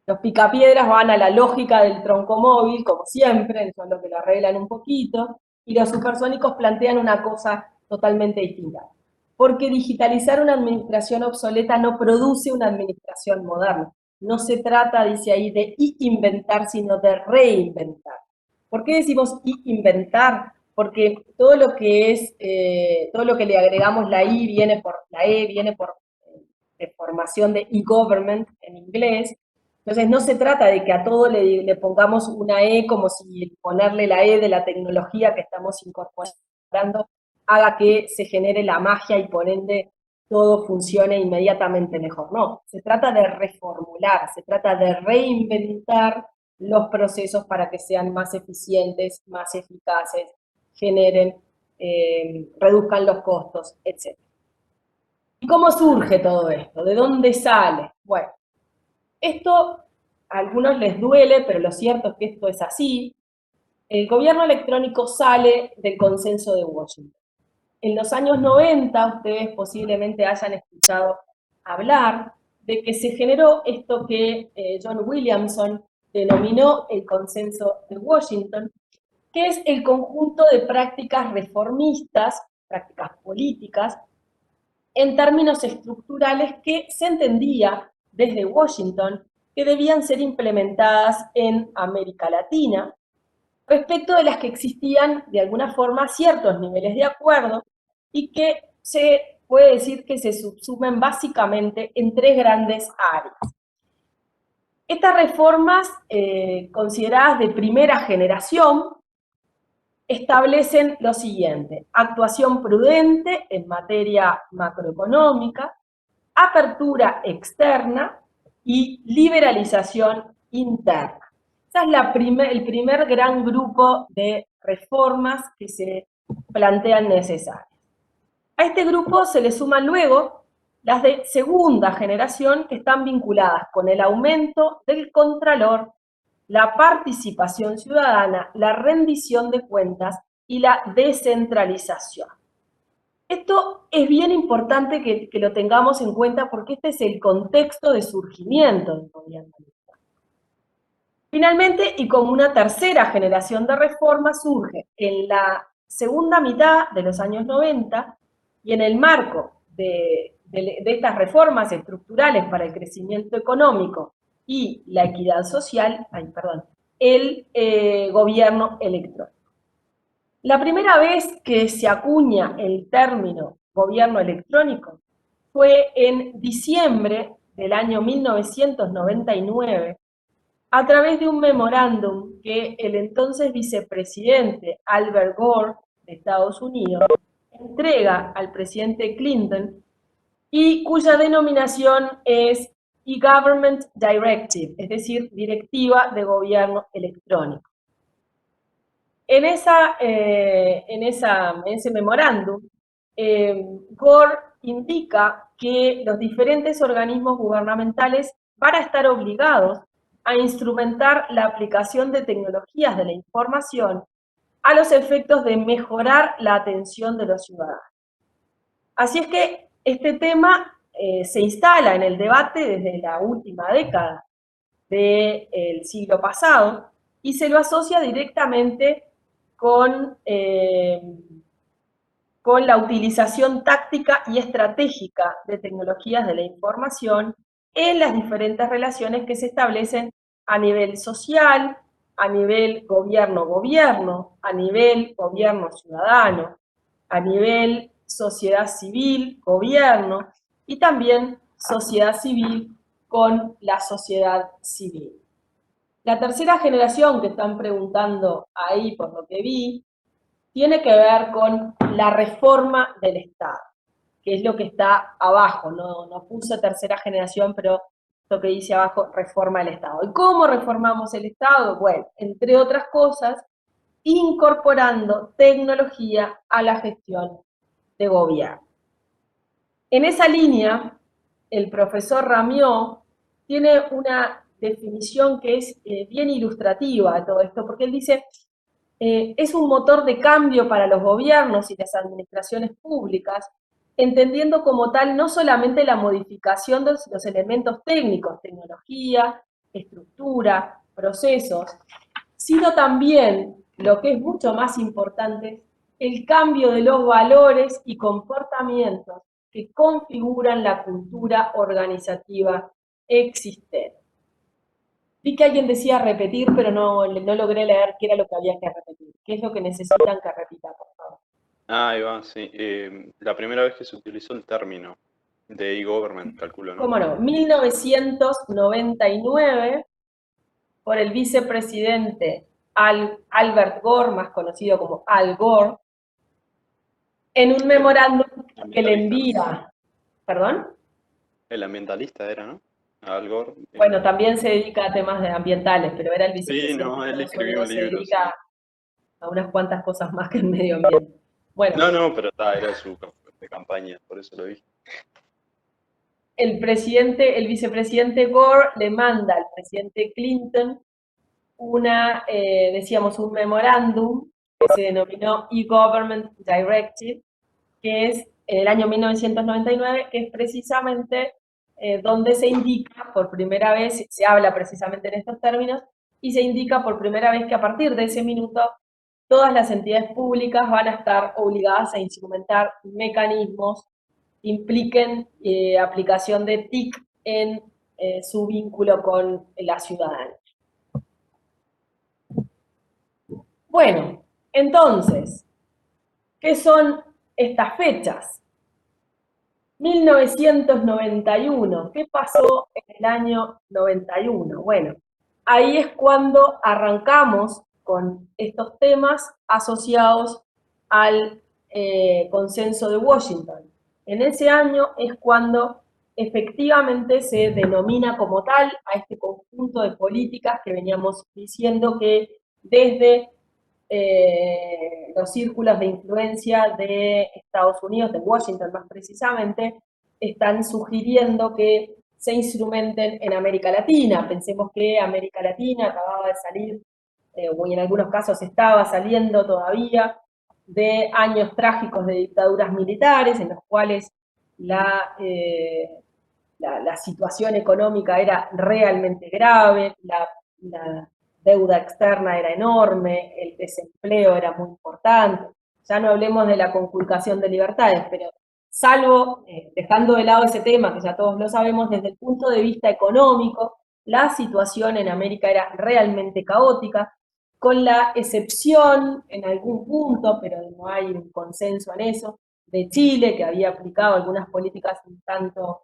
los picapiedras van a la lógica del troncomóvil, como siempre, son los que lo arreglan un poquito, y los supersónicos plantean una cosa totalmente distinta. Porque digitalizar una administración obsoleta no produce una administración moderna. No se trata, dice ahí, de inventar, sino de reinventar. ¿Por qué decimos inventar? Porque todo lo que todo lo que le agregamos la E viene por formación de e-government en inglés. Entonces no se trata de que a todo le pongamos una E como si ponerle la E de la tecnología que estamos incorporando haga que se genere la magia y por ende todo funcione inmediatamente mejor. No, se trata de reformular, se trata de reinventar los procesos para que sean más eficientes, más eficaces, generen, reduzcan los costos, etc. ¿Y cómo surge todo esto? ¿De dónde sale? Bueno, esto a algunos les duele, pero lo cierto es que esto es así. El gobierno electrónico sale del consenso de Washington. En los años 90, ustedes posiblemente hayan escuchado hablar de que se generó esto que John Williamson denominó el consenso de Washington, que es el conjunto de prácticas reformistas, prácticas políticas, en términos estructurales que se entendía desde Washington que debían ser implementadas en América Latina, respecto de las que existían de alguna forma ciertos niveles de acuerdo y que se puede decir que se subsumen básicamente en tres grandes áreas. Estas reformas consideradas de primera generación establecen lo siguiente: actuación prudente en materia macroeconómica, apertura externa y liberalización interna. Ese es el primer gran grupo de reformas que se plantean necesarias. A este grupo se le suman luego las de segunda generación, que están vinculadas con el aumento del contralor, la participación ciudadana, la rendición de cuentas y la descentralización. Esto es bien importante que lo tengamos en cuenta, porque este es el contexto de surgimiento del gobierno electrónico. Finalmente, y como una tercera generación de reformas, surge en la segunda mitad de los años 90, y en el marco de estas reformas estructurales para el crecimiento económico y la equidad social, el gobierno electrónico. La primera vez que se acuña el término gobierno electrónico fue en diciembre del año 1999, a través de un memorándum que el entonces vicepresidente Albert Gore de Estados Unidos entrega al presidente Clinton, y cuya denominación es E-Government Directive, es decir, Directiva de Gobierno Electrónico. En ese memorándum, Gore indica que los diferentes organismos gubernamentales van a estar obligados a instrumentar la aplicación de tecnologías de la información a los efectos de mejorar la atención de los ciudadanos. Así es que este tema se instala en el debate desde la última década del siglo pasado y se lo asocia directamente con la utilización táctica y estratégica de tecnologías de la información en las diferentes relaciones que se establecen a nivel social, a nivel gobierno-gobierno, a nivel gobierno-ciudadano, a nivel sociedad civil, gobierno, y también sociedad civil con la sociedad civil. La tercera generación que están preguntando ahí, por lo que vi, tiene que ver con la reforma del Estado, que es lo que está abajo. No puse tercera generación, pero lo que dice abajo, reforma del Estado. ¿Y cómo reformamos el Estado? Bueno, entre otras cosas, incorporando tecnología a la gestión de gobierno. En esa línea, el profesor Ramió tiene una definición que es bien ilustrativa de todo esto, porque él dice: es un motor de cambio para los gobiernos y las administraciones públicas, entendiendo como tal no solamente la modificación de los elementos técnicos, tecnología, estructura, procesos, sino también, lo que es mucho más importante, el cambio de los valores y comportamientos que configuran la cultura organizativa existente. Vi que alguien decía repetir, pero no logré leer qué era lo que había que repetir. ¿Qué es lo que necesitan que repita, por favor? Ahí va, sí. La primera vez que se utilizó el término de e-government, calculo, ¿no? ¿Cómo no? 1999, por el vicepresidente Albert Gore, más conocido como Al Gore, en un memorándum que le envía... ¿Perdón? El ambientalista era, ¿no? Al Gore. Bueno, también se dedica a temas ambientales, pero era el vicepresidente. Sí, no, él escribió un se libro. dedica a unas cuantas cosas más que el medio ambiente. Bueno, No, pero era su de campaña, por eso lo dije. El vicepresidente Gore le manda al presidente Clinton decíamos, un memorándum que se denominó E-Government Directive, que es en el año 1999, que es precisamente donde se indica por primera vez, se habla precisamente en estos términos, y se indica por primera vez que a partir de ese minuto todas las entidades públicas van a estar obligadas a instrumentar mecanismos que impliquen aplicación de TIC en su vínculo con la ciudadanía. Bueno, entonces, ¿qué son estas fechas? 1991, ¿qué pasó en el año 91? Bueno, ahí es cuando arrancamos con estos temas asociados al consenso de Washington. En ese año es cuando efectivamente se denomina como tal a este conjunto de políticas que veníamos diciendo que desde los círculos de influencia de Estados Unidos, de Washington más precisamente, están sugiriendo que se instrumenten en América Latina. Pensemos que América Latina acababa de salir, o en algunos casos estaba saliendo todavía, de años trágicos de dictaduras militares, en los cuales la situación económica era realmente grave, la deuda externa era enorme, el desempleo era muy importante. Ya no hablemos de la conculcación de libertades, pero salvo, dejando de lado ese tema, que ya todos lo sabemos, desde el punto de vista económico, la situación en América era realmente caótica, con la excepción, en algún punto, pero no hay un consenso en eso, de Chile, que había aplicado algunas políticas un tanto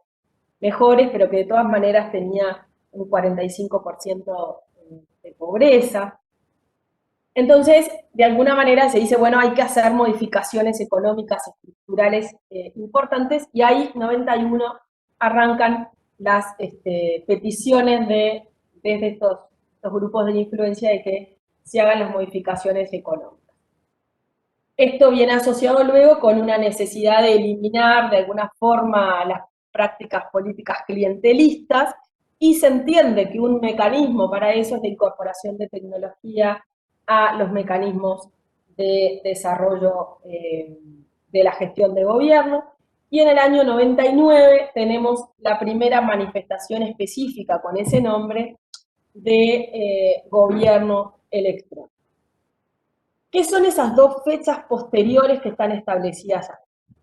mejores, pero que de todas maneras tenía un 45% de pobreza. Entonces, de alguna manera se dice, bueno, hay que hacer modificaciones económicas, estructurales importantes, y ahí, 91, arrancan las peticiones desde estos grupos de influencia de que se hagan las modificaciones económicas. Esto viene asociado luego con una necesidad de eliminar de alguna forma las prácticas políticas clientelistas, y se entiende que un mecanismo para eso es la incorporación de tecnología a los mecanismos de desarrollo de la gestión de gobierno. Y en el año 99 tenemos la primera manifestación específica con ese nombre de gobierno electrónico. ¿Qué son esas dos fechas posteriores que están establecidas ahí?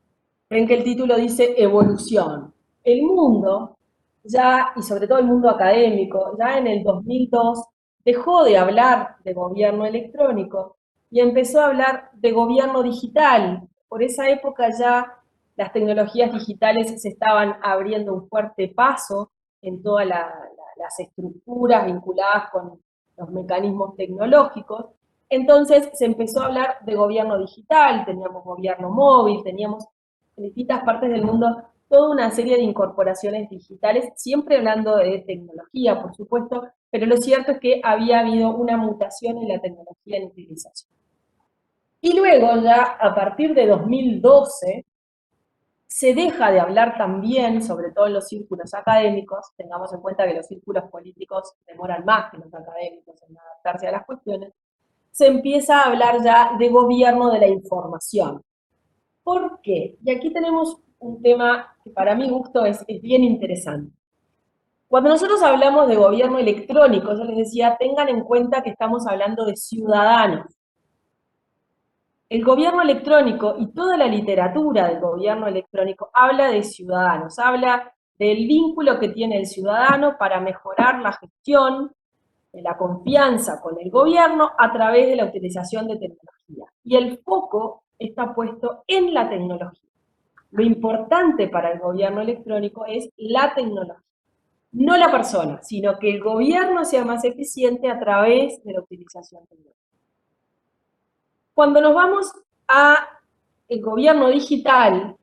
Ven que el título dice evolución. El mundo, ya, y sobre todo el mundo académico, ya en el 2002 dejó de hablar de gobierno electrónico y empezó a hablar de gobierno digital. Por esa época ya las tecnologías digitales se estaban abriendo un fuerte paso en todas las estructuras vinculadas con los mecanismos tecnológicos. Entonces se empezó a hablar de gobierno digital, teníamos gobierno móvil, teníamos en distintas partes del mundo toda una serie de incorporaciones digitales, siempre hablando de tecnología, por supuesto, pero lo cierto es que había habido una mutación en la tecnología en utilización. Y luego ya a partir de 2012 se deja de hablar también, sobre todo en los círculos académicos, tengamos en cuenta que los círculos políticos demoran más que los académicos en adaptarse a las cuestiones, se empieza a hablar ya de gobierno de la información. ¿Por qué? Y aquí tenemos un tema que para mi gusto es bien interesante. Cuando nosotros hablamos de gobierno electrónico, yo les decía, tengan en cuenta que estamos hablando de ciudadanos. El gobierno electrónico y toda la literatura del gobierno electrónico habla de ciudadanos, habla del vínculo que tiene el ciudadano para mejorar la gestión, la confianza con el gobierno a través de la utilización de tecnología. Y el foco está puesto en la tecnología. Lo importante para el gobierno electrónico es la tecnología, no la persona, sino que el gobierno sea más eficiente a través de la utilización tecnológica. Cuando nos vamos al gobierno digital,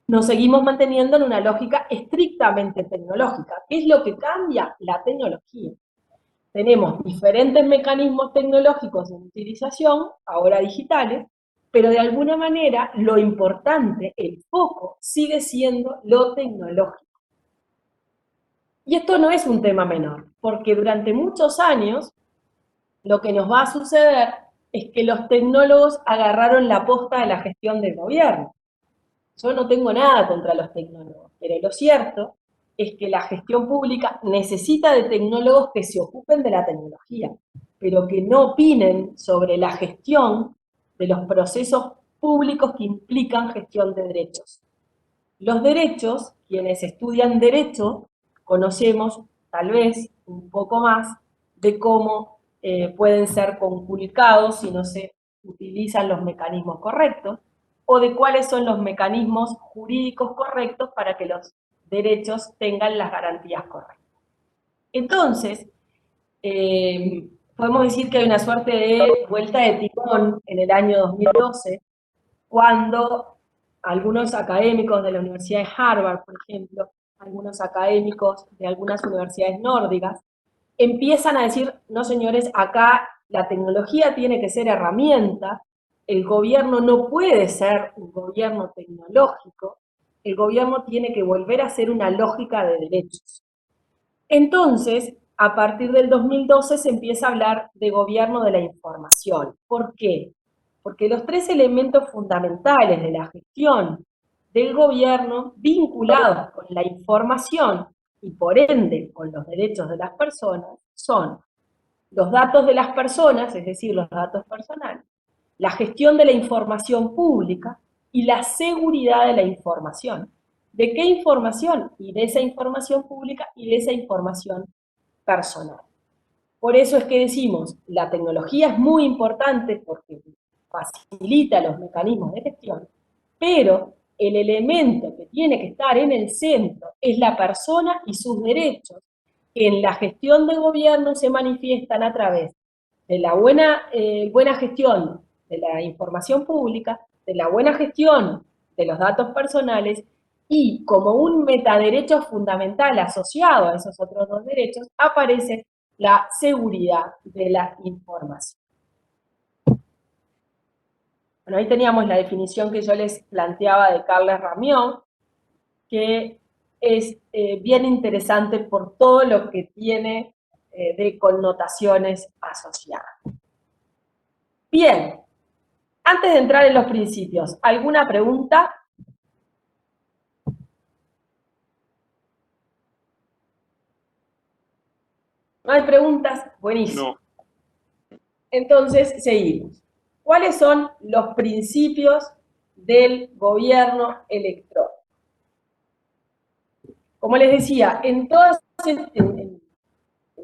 nos seguimos manteniendo en una lógica estrictamente tecnológica. ¿Qué es lo que cambia? La tecnología. Tenemos diferentes mecanismos tecnológicos en utilización, ahora digitales, pero de alguna manera lo importante, el foco, sigue siendo lo tecnológico. Y esto no es un tema menor, porque durante muchos años lo que nos va a suceder es que los tecnólogos agarraron la posta de la gestión del gobierno. Yo no tengo nada contra los tecnólogos, pero lo cierto es que la gestión pública necesita de tecnólogos que se ocupen de la tecnología, pero que no opinen sobre la gestión de los procesos públicos que implican gestión de derechos. Los derechos, quienes estudian derecho, conocemos tal vez un poco más de cómo pueden ser conculcados si no se utilizan los mecanismos correctos, o de cuáles son los mecanismos jurídicos correctos para que los derechos tengan las garantías correctas. Entonces, podemos decir que hay una suerte de vuelta de timón en el año 2012, cuando algunos académicos de la Universidad de Harvard, por ejemplo, algunos académicos de algunas universidades nórdicas, empiezan a decir, no señores, acá la tecnología tiene que ser herramienta, el gobierno no puede ser un gobierno tecnológico, el gobierno tiene que volver a ser una lógica de derechos. Entonces, a partir del 2012 se empieza a hablar de gobierno de la información. ¿Por qué? Porque los tres elementos fundamentales de la gestión del gobierno vinculados con la información y por ende con los derechos de las personas son los datos de las personas, es decir, los datos personales, la gestión de la información pública y la seguridad de la información. ¿De qué información? Y de esa información pública y de esa información personal. Por eso es que decimos, la tecnología es muy importante porque facilita los mecanismos de gestión, pero el elemento que tiene que estar en el centro es la persona y sus derechos, que en la gestión de gobierno se manifiestan a través de la buena gestión de la información pública, de la buena gestión de los datos personales y como un metaderecho fundamental asociado a esos otros dos derechos aparece la seguridad de la información. Bueno, ahí teníamos la definición que yo les planteaba de Carles Ramió, que es bien interesante por todo lo que tiene de connotaciones asociadas. Bien, antes de entrar en los principios, ¿alguna pregunta? ¿No hay preguntas? Buenísimo. No. Entonces, seguimos. ¿Cuáles son los principios del gobierno electrónico? Como les decía, en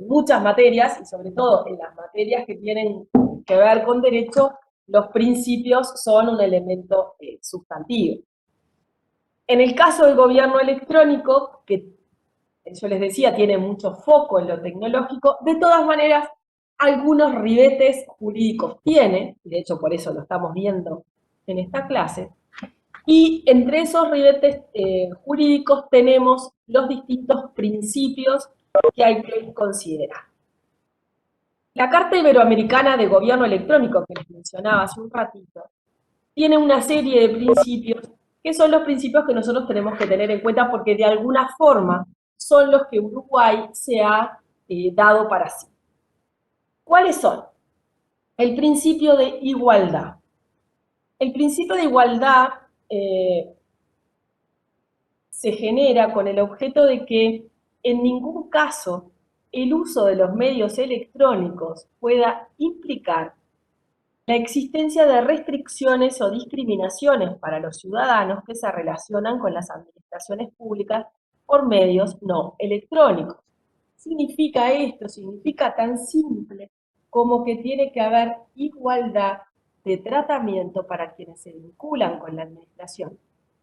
muchas materias, y sobre todo en las materias que tienen que ver con derecho, los principios son un elemento sustantivo. En el caso del gobierno electrónico, que yo les decía, tiene mucho foco en lo tecnológico, de todas maneras, algunos ribetes jurídicos tiene, y de hecho por eso lo estamos viendo en esta clase, y entre esos ribetes jurídicos tenemos los distintos principios que hay que considerar. La Carta Iberoamericana de Gobierno Electrónico, que les mencionaba hace un ratito, tiene una serie de principios que son los principios que nosotros tenemos que tener en cuenta porque de alguna forma son los que Uruguay se ha dado para sí. ¿Cuáles son? El principio de igualdad. El principio de igualdad se genera con el objeto de que en ningún caso el uso de los medios electrónicos pueda implicar la existencia de restricciones o discriminaciones para los ciudadanos que se relacionan con las administraciones públicas por medios no electrónicos. Significa esto, significa tan simple como que tiene que haber igualdad de tratamiento para quienes se vinculan con la administración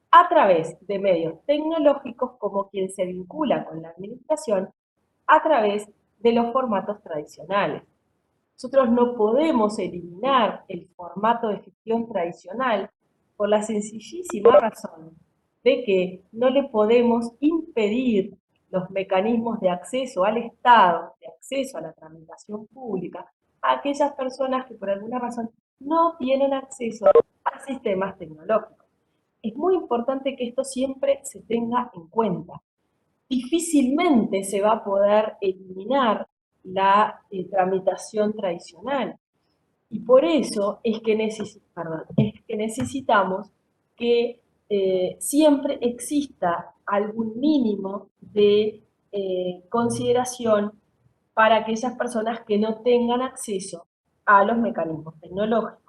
a través de medios tecnológicos como quien se vincula con la administración a través de los formatos tradicionales. Nosotros no podemos eliminar el formato de gestión tradicional por la sencillísima razón de que no le podemos impedir los mecanismos de acceso al Estado, de acceso a la tramitación pública, a aquellas personas que por alguna razón no tienen acceso a sistemas tecnológicos. Es muy importante que esto siempre se tenga en cuenta. Difícilmente se va a poder eliminar la tramitación tradicional. Y por eso es que, necesitamos que siempre exista algún mínimo de consideración para aquellas personas que no tengan acceso a los mecanismos tecnológicos.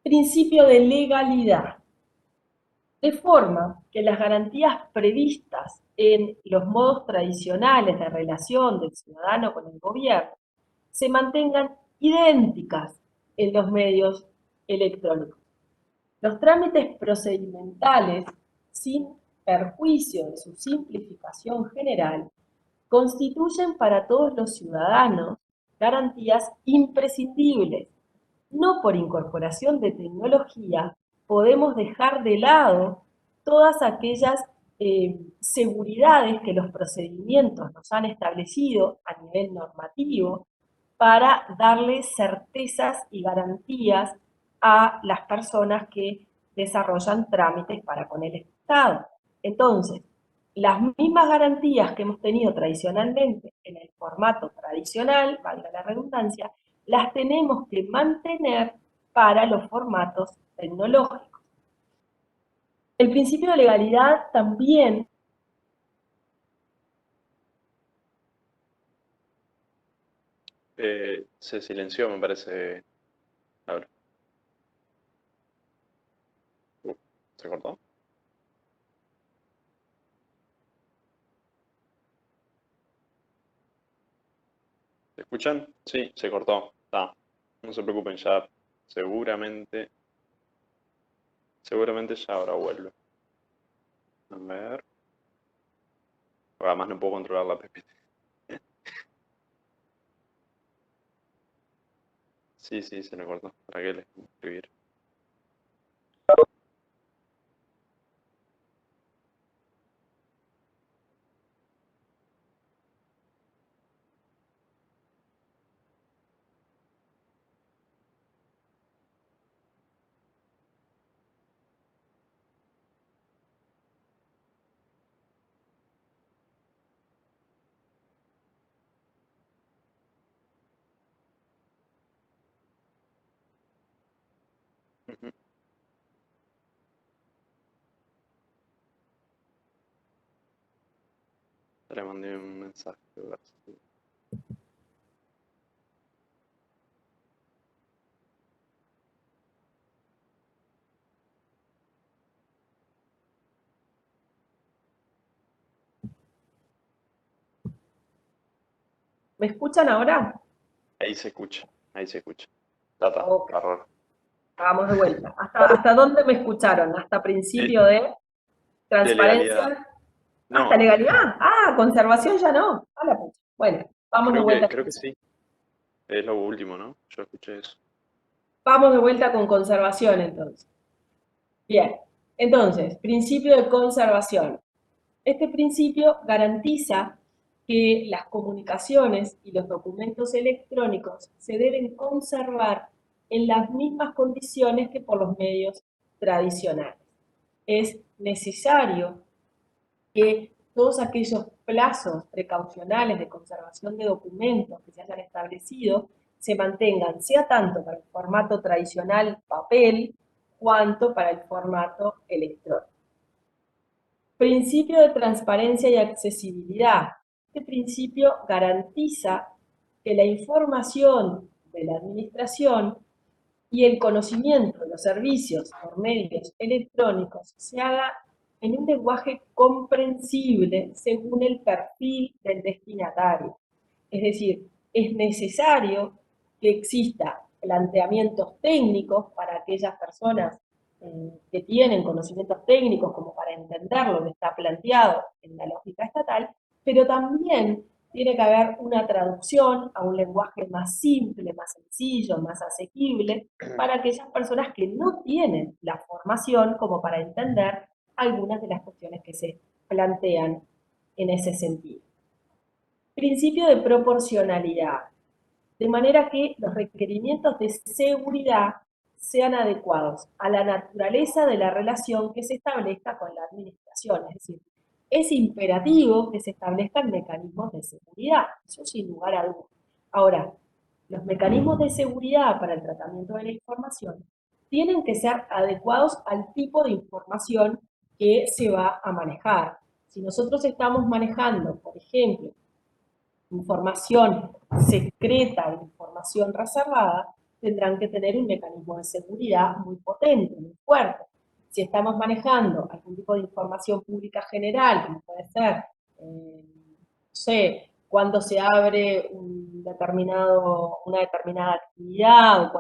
Principio de legalidad. De forma que las garantías previstas en los modos tradicionales de relación del ciudadano con el gobierno se mantengan idénticas en los medios electrónicos. Los trámites procedimentales, sin perjuicio de su simplificación general, constituyen para todos los ciudadanos garantías imprescindibles. No por incorporación de tecnología podemos dejar de lado todas aquellas seguridades que los procedimientos nos han establecido a nivel normativo para darle certezas y garantías a las personas que desarrollan trámites para con el Estado. Entonces, las mismas garantías que hemos tenido tradicionalmente en el formato tradicional, valga la redundancia, las tenemos que mantener para los formatos tecnológicos. El principio de legalidad también Se silenció, me parece. A ver. ¿Se cortó? ¿Se escuchan? Sí, se cortó. Está. No se preocupen, ya seguramente ya ahora vuelve. A ver. Además no puedo controlar la PPT. Sí, se me cortó. ¿Para qué les voy a escribir? Ujú. Ya le mandé un mensaje. A ver si- ¿me escuchan ahora? Ahí se escucha. Ahí se escucha. Ya está. Ok, Está raro. hagamos de vuelta. ¿Hasta dónde me escucharon? ¿Hasta principio de De legalidad. transparencia? ¿Hasta No, legalidad? Ah, conservación ya no. A la pucha. Bueno, vamos de vuelta. creo que sí. Es lo último, ¿no? Yo escuché eso. Vamos de vuelta con conservación entonces. Bien, entonces, principio de conservación. Este principio garantiza que las comunicaciones y los documentos electrónicos se deben conservar en las mismas condiciones que por los medios tradicionales. Es necesario que todos aquellos plazos precaucionales de conservación de documentos que se hayan establecido se mantengan, sea tanto para el formato tradicional papel, cuanto para el formato electrónico. Principio de transparencia y accesibilidad. Este principio garantiza que la información de la administración y el conocimiento de los servicios por medios electrónicos se haga en un lenguaje comprensible según el perfil del destinatario. Es decir, es necesario que exista planteamientos técnicos para aquellas personas que tienen conocimientos técnicos como para entender lo que está planteado en la lógica estatal, pero también tiene que haber una traducción a un lenguaje más simple, más sencillo, más asequible, para aquellas personas que no tienen la formación como para entender algunas de las cuestiones que se plantean en ese sentido. Principio de proporcionalidad, de manera que los requerimientos de seguridad sean adecuados a la naturaleza de la relación que se establezca con la administración. Es decir, es imperativo que se establezcan mecanismos de seguridad, eso sin lugar a dudas. Ahora, los mecanismos de seguridad para el tratamiento de la información tienen que ser adecuados al tipo de información que se va a manejar. Si nosotros estamos manejando, por ejemplo, información secreta o información reservada, tendrán que tener un mecanismo de seguridad muy potente, muy fuerte. Si estamos manejando algún tipo de información pública general, como puede ser, no sé, cuando se abre una determinada actividad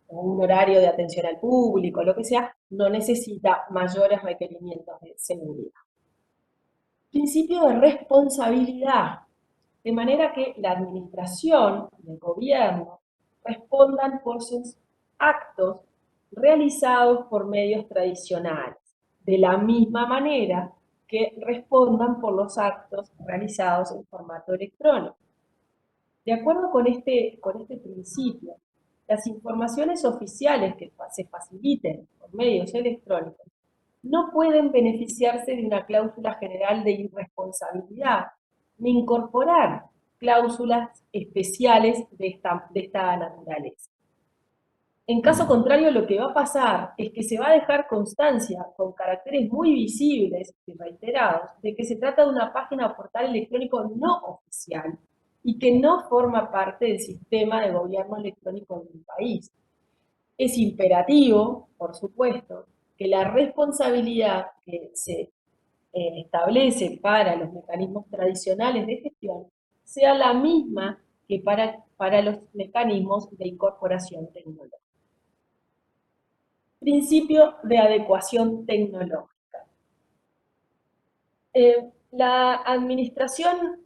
o un horario de atención al público, lo que sea, no necesita mayores requerimientos de seguridad. Principio de responsabilidad. de manera que la administración y el gobierno respondan por sus actos realizados por medios tradicionales, de la misma manera que respondan por los actos realizados en formato electrónico. De acuerdo con este principio, las informaciones oficiales que se faciliten por medios electrónicos no pueden beneficiarse de una cláusula general de irresponsabilidad, ni incorporar cláusulas especiales de esta naturaleza. En caso contrario, lo que va a pasar es que se va a dejar constancia con caracteres muy visibles y reiterados de que se trata de una página o portal electrónico no oficial y que no forma parte del sistema de gobierno electrónico del país. Es imperativo, por supuesto, que la responsabilidad que se establece para los mecanismos tradicionales de gestión sea la misma que para los mecanismos de incorporación tecnológica. Principio de adecuación tecnológica. La administración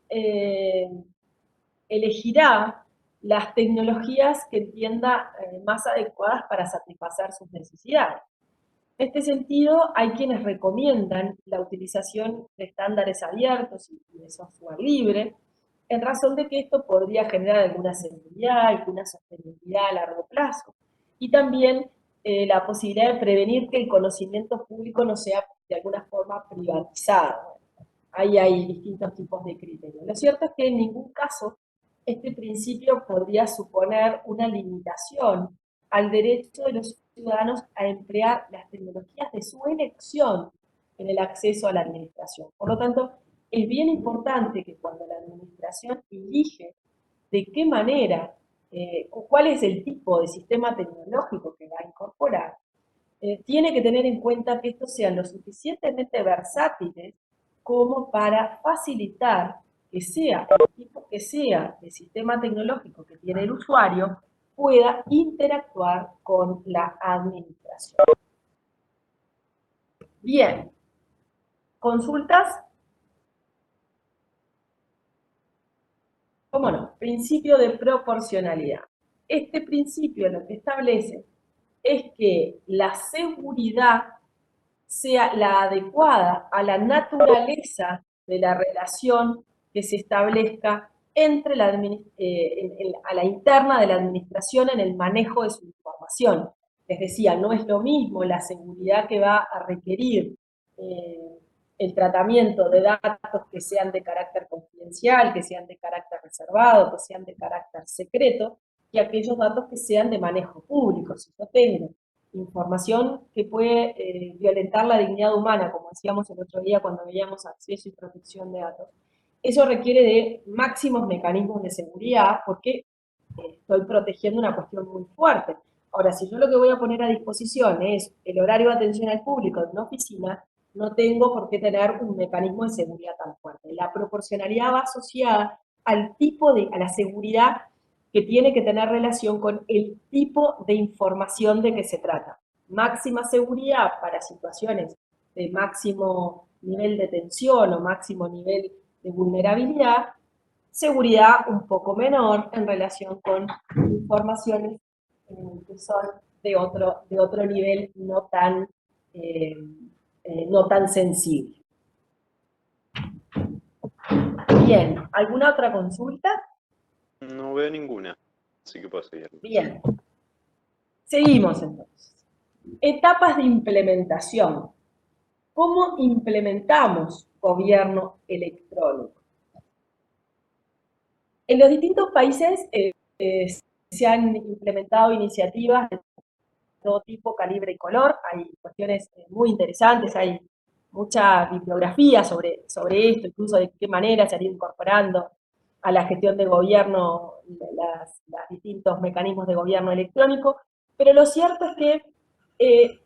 elegirá las tecnologías que entienda más adecuadas para satisfacer sus necesidades. En este sentido, hay quienes recomiendan la utilización de estándares abiertos y de software libre, en razón de que esto podría generar alguna seguridad, alguna sostenibilidad a largo plazo, y también la posibilidad de prevenir que el conocimiento público no sea de alguna forma privatizado. Ahí hay distintos tipos de criterios. Lo cierto es que en ningún caso este principio podría suponer una limitación al derecho de los ciudadanos a emplear las tecnologías de su elección en el acceso a la administración. Por lo tanto, es bien importante que cuando la administración elige de qué manera o cuál es el tipo de sistema tecnológico que va a incorporar, tiene que tener en cuenta que estos sean lo suficientemente versátiles como para facilitar que sea el tipo que sea de sistema tecnológico que tiene el usuario, pueda interactuar con la administración. Bien, ¿consultas? ¿Cómo no? Principio de proporcionalidad. Este principio lo que establece es que la seguridad sea la adecuada a la naturaleza de la relación que se establezca entre a la interna de la administración en el manejo de su información. Les decía, no es lo mismo la seguridad que va a requerir el tratamiento de datos que sean de carácter confidencial, que sean de carácter reservado, que sean de carácter secreto, que aquellos datos que sean de manejo público. Si yo tengo información que puede violentar la dignidad humana, como decíamos el otro día cuando veíamos acceso y protección de datos, eso requiere de máximos mecanismos de seguridad porque estoy protegiendo una cuestión muy fuerte. Ahora, si yo lo que voy a poner a disposición es el horario de atención al público de una oficina, no tengo por qué tener un mecanismo de seguridad tan fuerte. La proporcionalidad va asociada al a la seguridad que tiene que tener relación con el tipo de información de que se trata. Máxima seguridad para situaciones de máximo nivel de tensión o máximo nivel de vulnerabilidad, seguridad un poco menor en relación con informaciones que son de otro nivel no tan sensible. Bien, ¿alguna otra consulta? No veo ninguna, así que puedo seguir. Bien. Seguimos entonces. Etapas de implementación. ¿Cómo implementamos gobierno electrónico? En los distintos países se han implementado iniciativas de todo tipo, calibre y color. Hay cuestiones muy interesantes, hay mucha bibliografía sobre esto, incluso de qué manera se han ido incorporando a la gestión de gobierno los distintos mecanismos de gobierno electrónico, pero lo cierto es que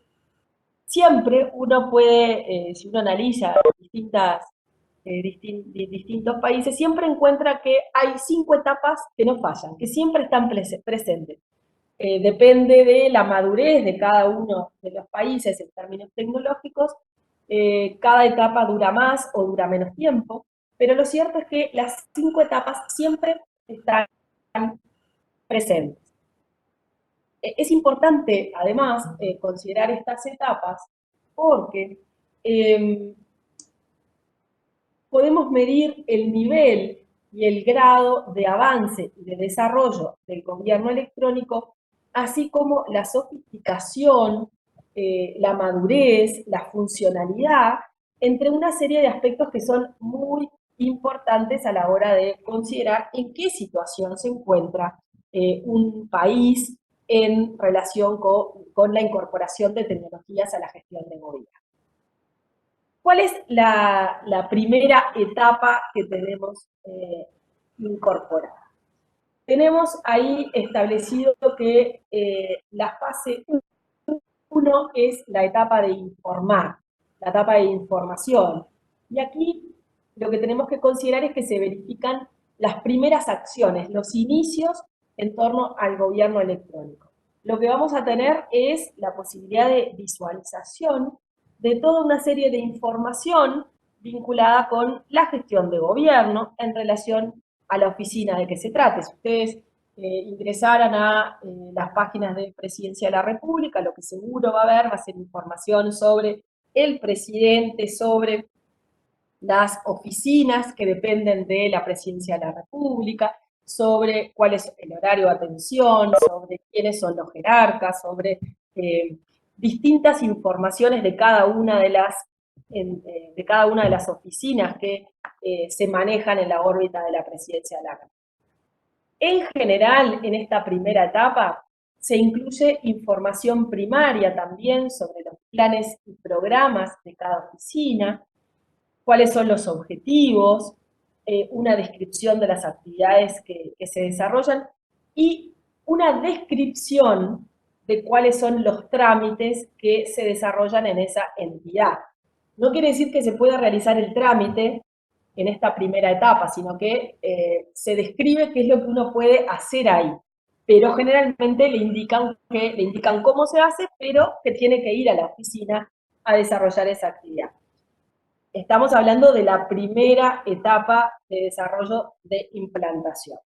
siempre uno puede, si uno analiza distintos países, siempre encuentra que hay 5 etapas que no fallan, que siempre están presentes. Depende de la madurez de cada uno de los países en términos tecnológicos, cada etapa dura más o dura menos tiempo. pero lo cierto es que las 5 etapas siempre están presentes. Es importante, además, considerar estas etapas porque podemos medir el nivel y el grado de avance y de desarrollo del gobierno electrónico, así como la sofisticación, la madurez, la funcionalidad, entre una serie de aspectos que son muy importantes a la hora de considerar en qué situación se encuentra un país en relación con la incorporación de tecnologías a la gestión de gobierno. ¿Cuál es la primera etapa que tenemos incorporada? Tenemos ahí establecido que la fase 1 es la etapa de informar, la etapa de información. Y aquí lo que tenemos que considerar es que se verifican las primeras acciones, los inicios en torno al gobierno electrónico. Lo que vamos a tener es la posibilidad de visualización de toda una serie de información vinculada con la gestión de gobierno en relación a la oficina de que se trate. Si ustedes ingresaran a las páginas de Presidencia de la República, lo que seguro va a haber va a ser información sobre el presidente, sobre las oficinas que dependen de la Presidencia de la República, sobre cuál es el horario de atención, sobre quiénes son los jerarcas, sobre distintas informaciones de cada una de las oficinas que se manejan en la órbita de la Presidencia de la República. En general, en esta primera etapa, se incluye información primaria también sobre los planes y programas de cada oficina, cuáles son los objetivos, una descripción de las actividades que se desarrollan y una descripción de cuáles son los trámites que se desarrollan en esa entidad. No quiere decir que se pueda realizar el trámite en esta primera etapa, sino que se describe qué es lo que uno puede hacer ahí. Pero generalmente le indican cómo se hace, pero que tiene que ir a la oficina a desarrollar esa actividad. Estamos hablando de la primera etapa de desarrollo de implantación.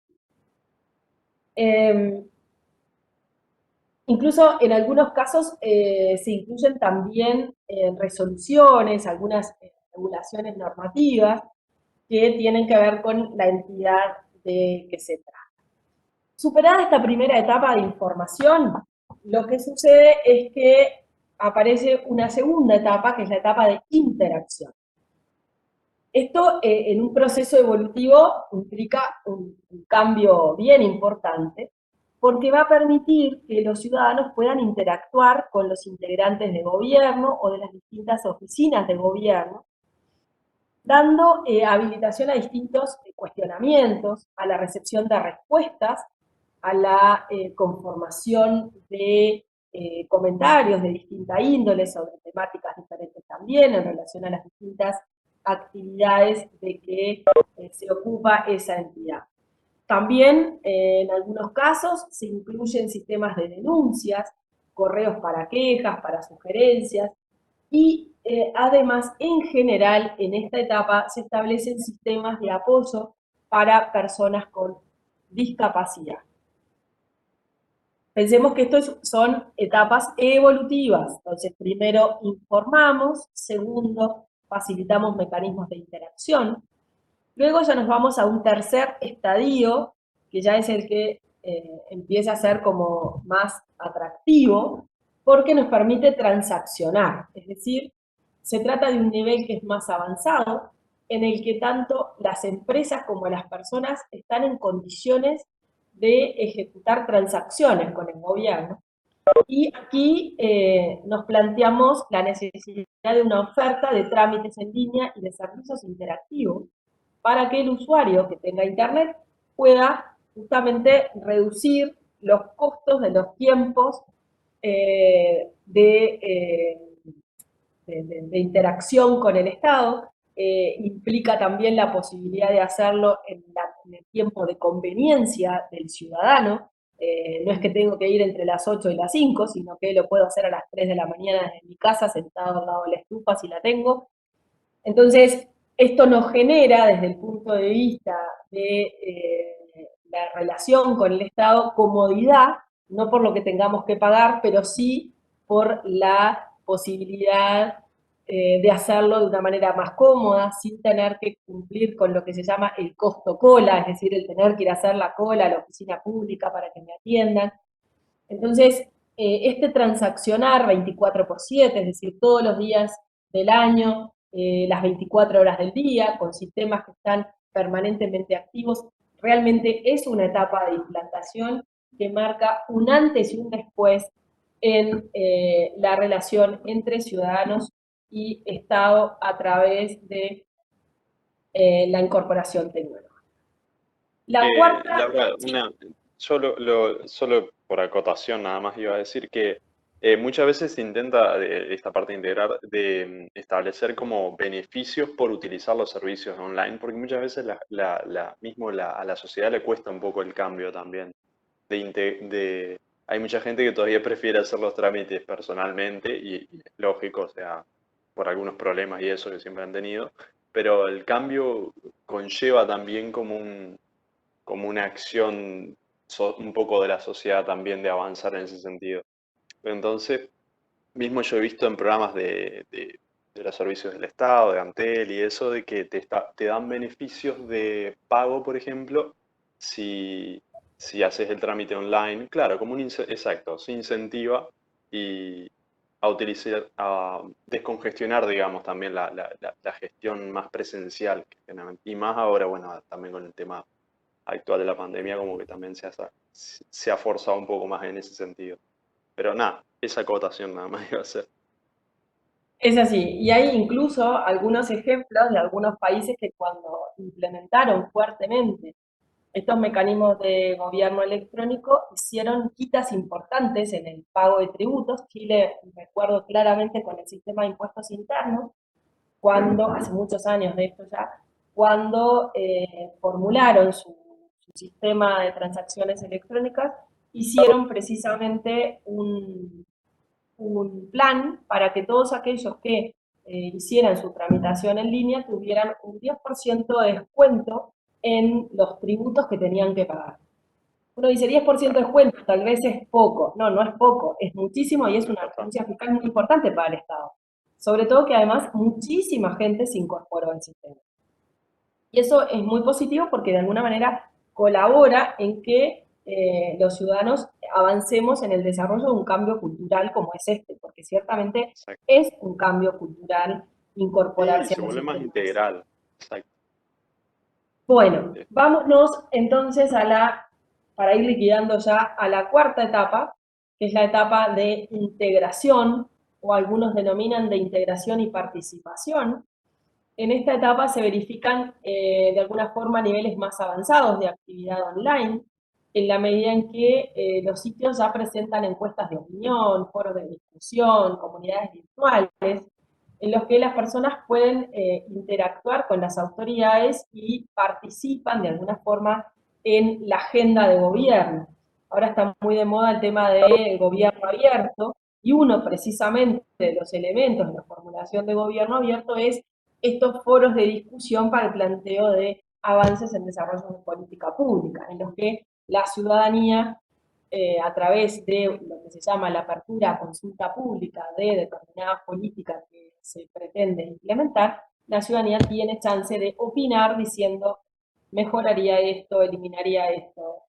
Incluso en algunos casos se incluyen también resoluciones, algunas regulaciones normativas que tienen que ver con la entidad de que se trata. Superada esta primera etapa de información, lo que sucede es que aparece una segunda etapa, que es la etapa de interacción. Esto en un proceso evolutivo implica un cambio bien importante, porque va a permitir que los ciudadanos puedan interactuar con los integrantes de gobierno o de las distintas oficinas de gobierno, dando habilitación a distintos cuestionamientos, a la recepción de respuestas, a la conformación de comentarios de distinta índole sobre temáticas diferentes también en relación a las distintas actividades de que se ocupa esa entidad. También en algunos casos se incluyen sistemas de denuncias, correos para quejas, para sugerencias, y además, en general, en esta etapa se establecen sistemas de apoyo para personas con discapacidad. Pensemos que estas son etapas evolutivas. Entonces, primero informamos, segundo, facilitamos mecanismos de interacción. Luego ya nos vamos a un tercer estadio, que ya es el que empieza a ser como más atractivo, porque nos permite transaccionar. Es decir, se trata de un nivel que es más avanzado, en el que tanto las empresas como las personas están en condiciones de ejecutar transacciones con el gobierno. Y aquí nos planteamos la necesidad de una oferta de trámites en línea y de servicios interactivos para que el usuario que tenga internet pueda justamente reducir los costos de los tiempos de interacción con el Estado. Implica también la posibilidad de hacerlo en el tiempo de conveniencia del ciudadano. No es que tengo que ir entre las 8 y las 5, sino que lo puedo hacer a las 3 de la mañana desde mi casa, sentado al lado de la estufa si la tengo. Entonces, Esto nos genera, desde el punto de vista de la relación con el Estado, comodidad, no por lo que tengamos que pagar, pero sí por la posibilidad de hacerlo de una manera más cómoda, sin tener que cumplir con lo que se llama el costo cola, es decir, el tener que ir a hacer la cola a la oficina pública para que me atiendan. Entonces, este transaccionar 24/7, es decir, todos los días del año, las 24 horas del día, con sistemas que están permanentemente activos, realmente es una etapa de implantación que marca un antes y un después en la relación entre ciudadanos y Estado a través de la incorporación tecnológica. La cuarta, Laura, sí, solo por acotación nada más iba a decir que muchas veces se intenta esta parte de integrar, de establecer como beneficios por utilizar los servicios online, porque muchas veces a la sociedad le cuesta un poco el cambio también. Hay mucha gente que todavía prefiere hacer los trámites personalmente y es lógico, o sea, por algunos problemas y eso que siempre han tenido, pero el cambio conlleva también como una acción un poco de la sociedad también de avanzar en ese sentido. Entonces, mismo yo he visto en programas de los servicios del Estado, de Antel y eso, de que te dan beneficios de pago, por ejemplo, si haces el trámite online. Claro, exacto, se incentiva y a utilizar, a descongestionar, digamos, también la gestión más presencial, y más ahora, bueno, también con el tema actual de la pandemia, como que también se ha forzado un poco más en ese sentido. Pero nada, esa acotación nada más iba a ser. es así, y hay incluso algunos ejemplos de algunos países que cuando implementaron fuertemente estos mecanismos de gobierno electrónico hicieron quitas importantes en el pago de tributos. Chile, recuerdo claramente con el sistema de impuestos internos, cuando, hace muchos años de esto ya, cuando formularon su sistema de transacciones electrónicas, hicieron precisamente un plan para que todos aquellos que hicieran su tramitación en línea tuvieran un 10% de descuento en los tributos que tenían que pagar. Uno dice 10% de descuento, tal vez es poco. No, no es poco, es muchísimo y es una referencia fiscal muy importante para el Estado. Sobre todo que además muchísima gente se incorporó al sistema. Y eso es muy positivo porque de alguna manera colabora en que los ciudadanos avancemos en el desarrollo de un cambio cultural como es este, porque ciertamente Exacto. es un cambio cultural Sí, incorporarse a se los vuelve más sistemas. integral. Exacto. Bueno, vámonos entonces para ir liquidando ya a la cuarta etapa, que es la etapa de integración, o algunos denominan de integración y participación. En esta etapa se verifican de alguna forma niveles más avanzados de actividad online, en la medida en que los sitios ya presentan encuestas de opinión, foros de discusión, comunidades virtuales, en los que las personas pueden interactuar con las autoridades y participan de alguna forma en la agenda de gobierno. Ahora está muy de moda el tema del gobierno abierto, y uno precisamente de los elementos de la formulación de gobierno abierto es estos foros de discusión para el planteo de avances en desarrollo de política pública, en los que la ciudadanía, a través de lo que se llama la apertura a consulta pública de determinadas políticas que se pretende implementar, la ciudadanía tiene chance de opinar diciendo mejoraría esto, eliminaría esto,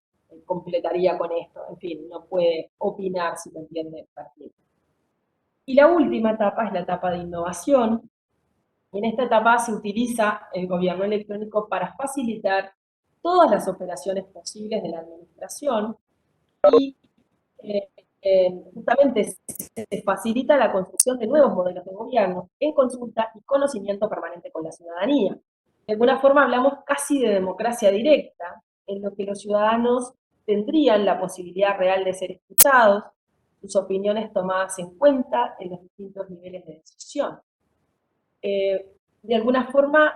completaría con esto, en fin, no puede opinar si lo entiende perfectamente. Y la última etapa es la etapa de innovación. Y en esta etapa se utiliza el gobierno electrónico para facilitar todas las operaciones posibles de la administración y eh, justamente se facilita la construcción de nuevos modelos de gobierno en consulta y conocimiento permanente con la ciudadanía. De alguna forma hablamos casi de democracia directa, en lo que los ciudadanos tendrían la posibilidad real de ser escuchados, sus opiniones tomadas en cuenta en los distintos niveles de decisión. De alguna forma,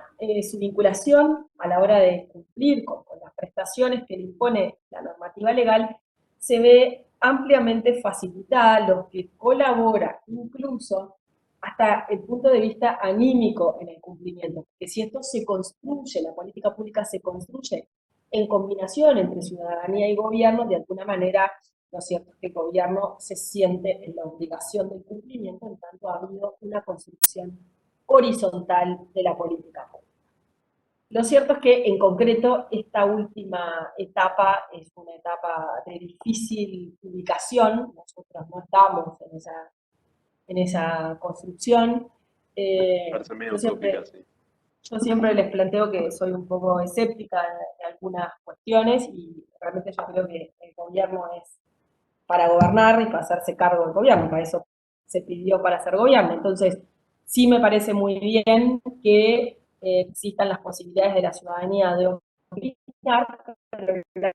su vinculación a la hora de cumplir con las prestaciones que le impone la normativa legal se ve ampliamente facilitada, lo que colabora incluso hasta el punto de vista anímico en el cumplimiento, porque si esto se construye, la política pública se construye en combinación entre ciudadanía y gobierno, de alguna manera, lo cierto es que el gobierno se siente en la obligación del cumplimiento, en tanto ha habido una construcción horizontal de la política pública. Lo cierto es que, en concreto, esta última etapa es una etapa de difícil ubicación. Nosotros no estamos en esa construcción. Parece medio Yo utópica, siempre, sí. yo siempre les planteo que soy un poco escéptica de algunas cuestiones y realmente yo creo que el gobierno es para gobernar y para hacerse cargo del gobierno. Para eso se pidió para ser gobierno. Entonces, sí me parece muy bien que existan las posibilidades de la ciudadanía de opinar, pero la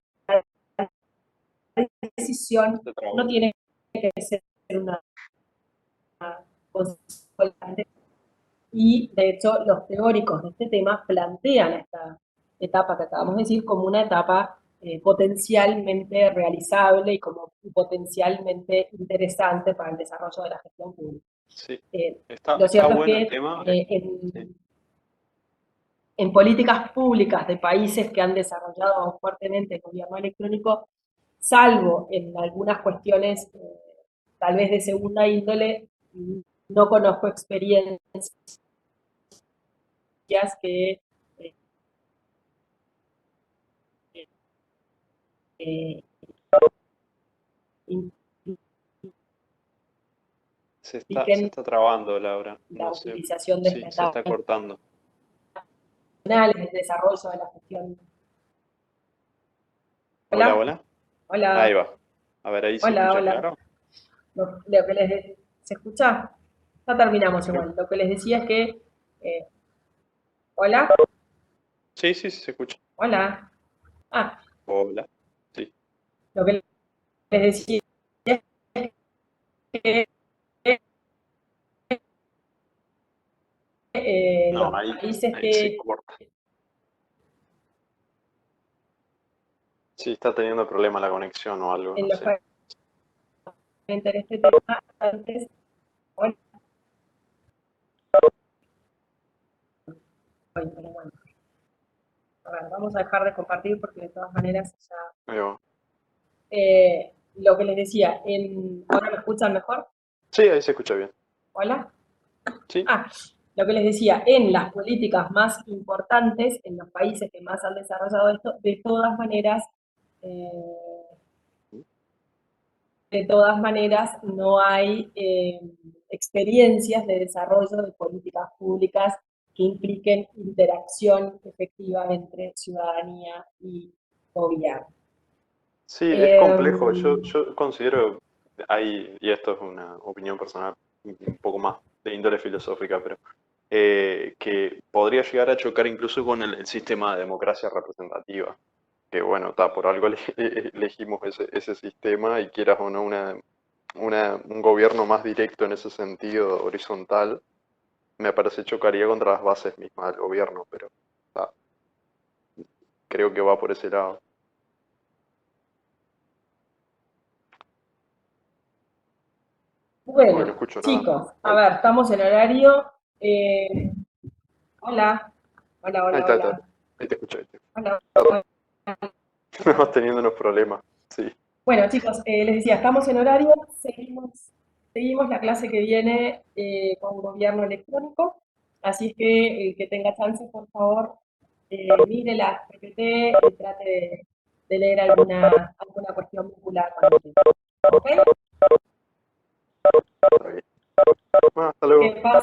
decisión no tiene que ser una constante. Y de hecho, los teóricos de este tema plantean esta etapa que acabamos de decir como una etapa potencialmente realizable y como potencialmente interesante para el desarrollo de la gestión pública. Sí, Lo está cierto bueno es el que tema. Sí. en políticas públicas de países que han desarrollado fuertemente el gobierno electrónico, salvo en algunas cuestiones tal vez de segunda índole, no conozco experiencias que eh, Se impliquen está trabando, Laura. la No sé. utilización de esta Sí, se está etapa cortando. nacional en el desarrollo de la gestión. Hola, Hola, hola. Ahí hola, va. A ver, ahí se hola, escucha hola. claro. Lo que ¿se escucha? Ya terminamos Creo. igual. Lo que les decía es que, eh, hola, Sí, sí, sí, se escucha. hola. Ah, Hola. Sí. lo que les decía es que No, los ahí países se que corta. Sí, está teniendo problema la conexión o algo, en no los sé. países en este tema antes, bueno, pero bueno, a ver, vamos a dejar de compartir porque de todas maneras ya... Ahí va. lo que les decía, ¿ahora me escuchan mejor? Sí, ahí se escucha bien. ¿Hola? Sí. Ah, lo que les decía, en las políticas más importantes, en los países que más han desarrollado esto, eh, de todas maneras no hay experiencias de desarrollo de políticas públicas que impliquen interacción efectiva entre ciudadanía y gobierno. Sí, es complejo. Yo considero, y esto es una opinión personal un poco más de índole filosófica, pero que podría llegar a chocar incluso con el sistema de democracia representativa. Que bueno, por algo elegimos ese sistema y quieras o no un gobierno más directo en ese sentido, horizontal, me parece chocaría contra las bases mismas del gobierno, pero ta, creo que va por ese lado. Porque no Bueno, escucho nada. chicos, a Ahí, ver, estamos en horario. eh, hola, hola, ahí hola, está, ahí está. hola, Ahí te escucho, ahí te hola, escucho. hola. Estamos teniendo unos problemas. Sí. Bueno, chicos, les decía, estamos en horario, seguimos la clase que viene con gobierno electrónico, así es que el que tenga chance, por favor, mire la PPT y trate de leer alguna cuestión vinculada con el tema. ¿Ok? Está bien. Bueno, hasta luego. Que pase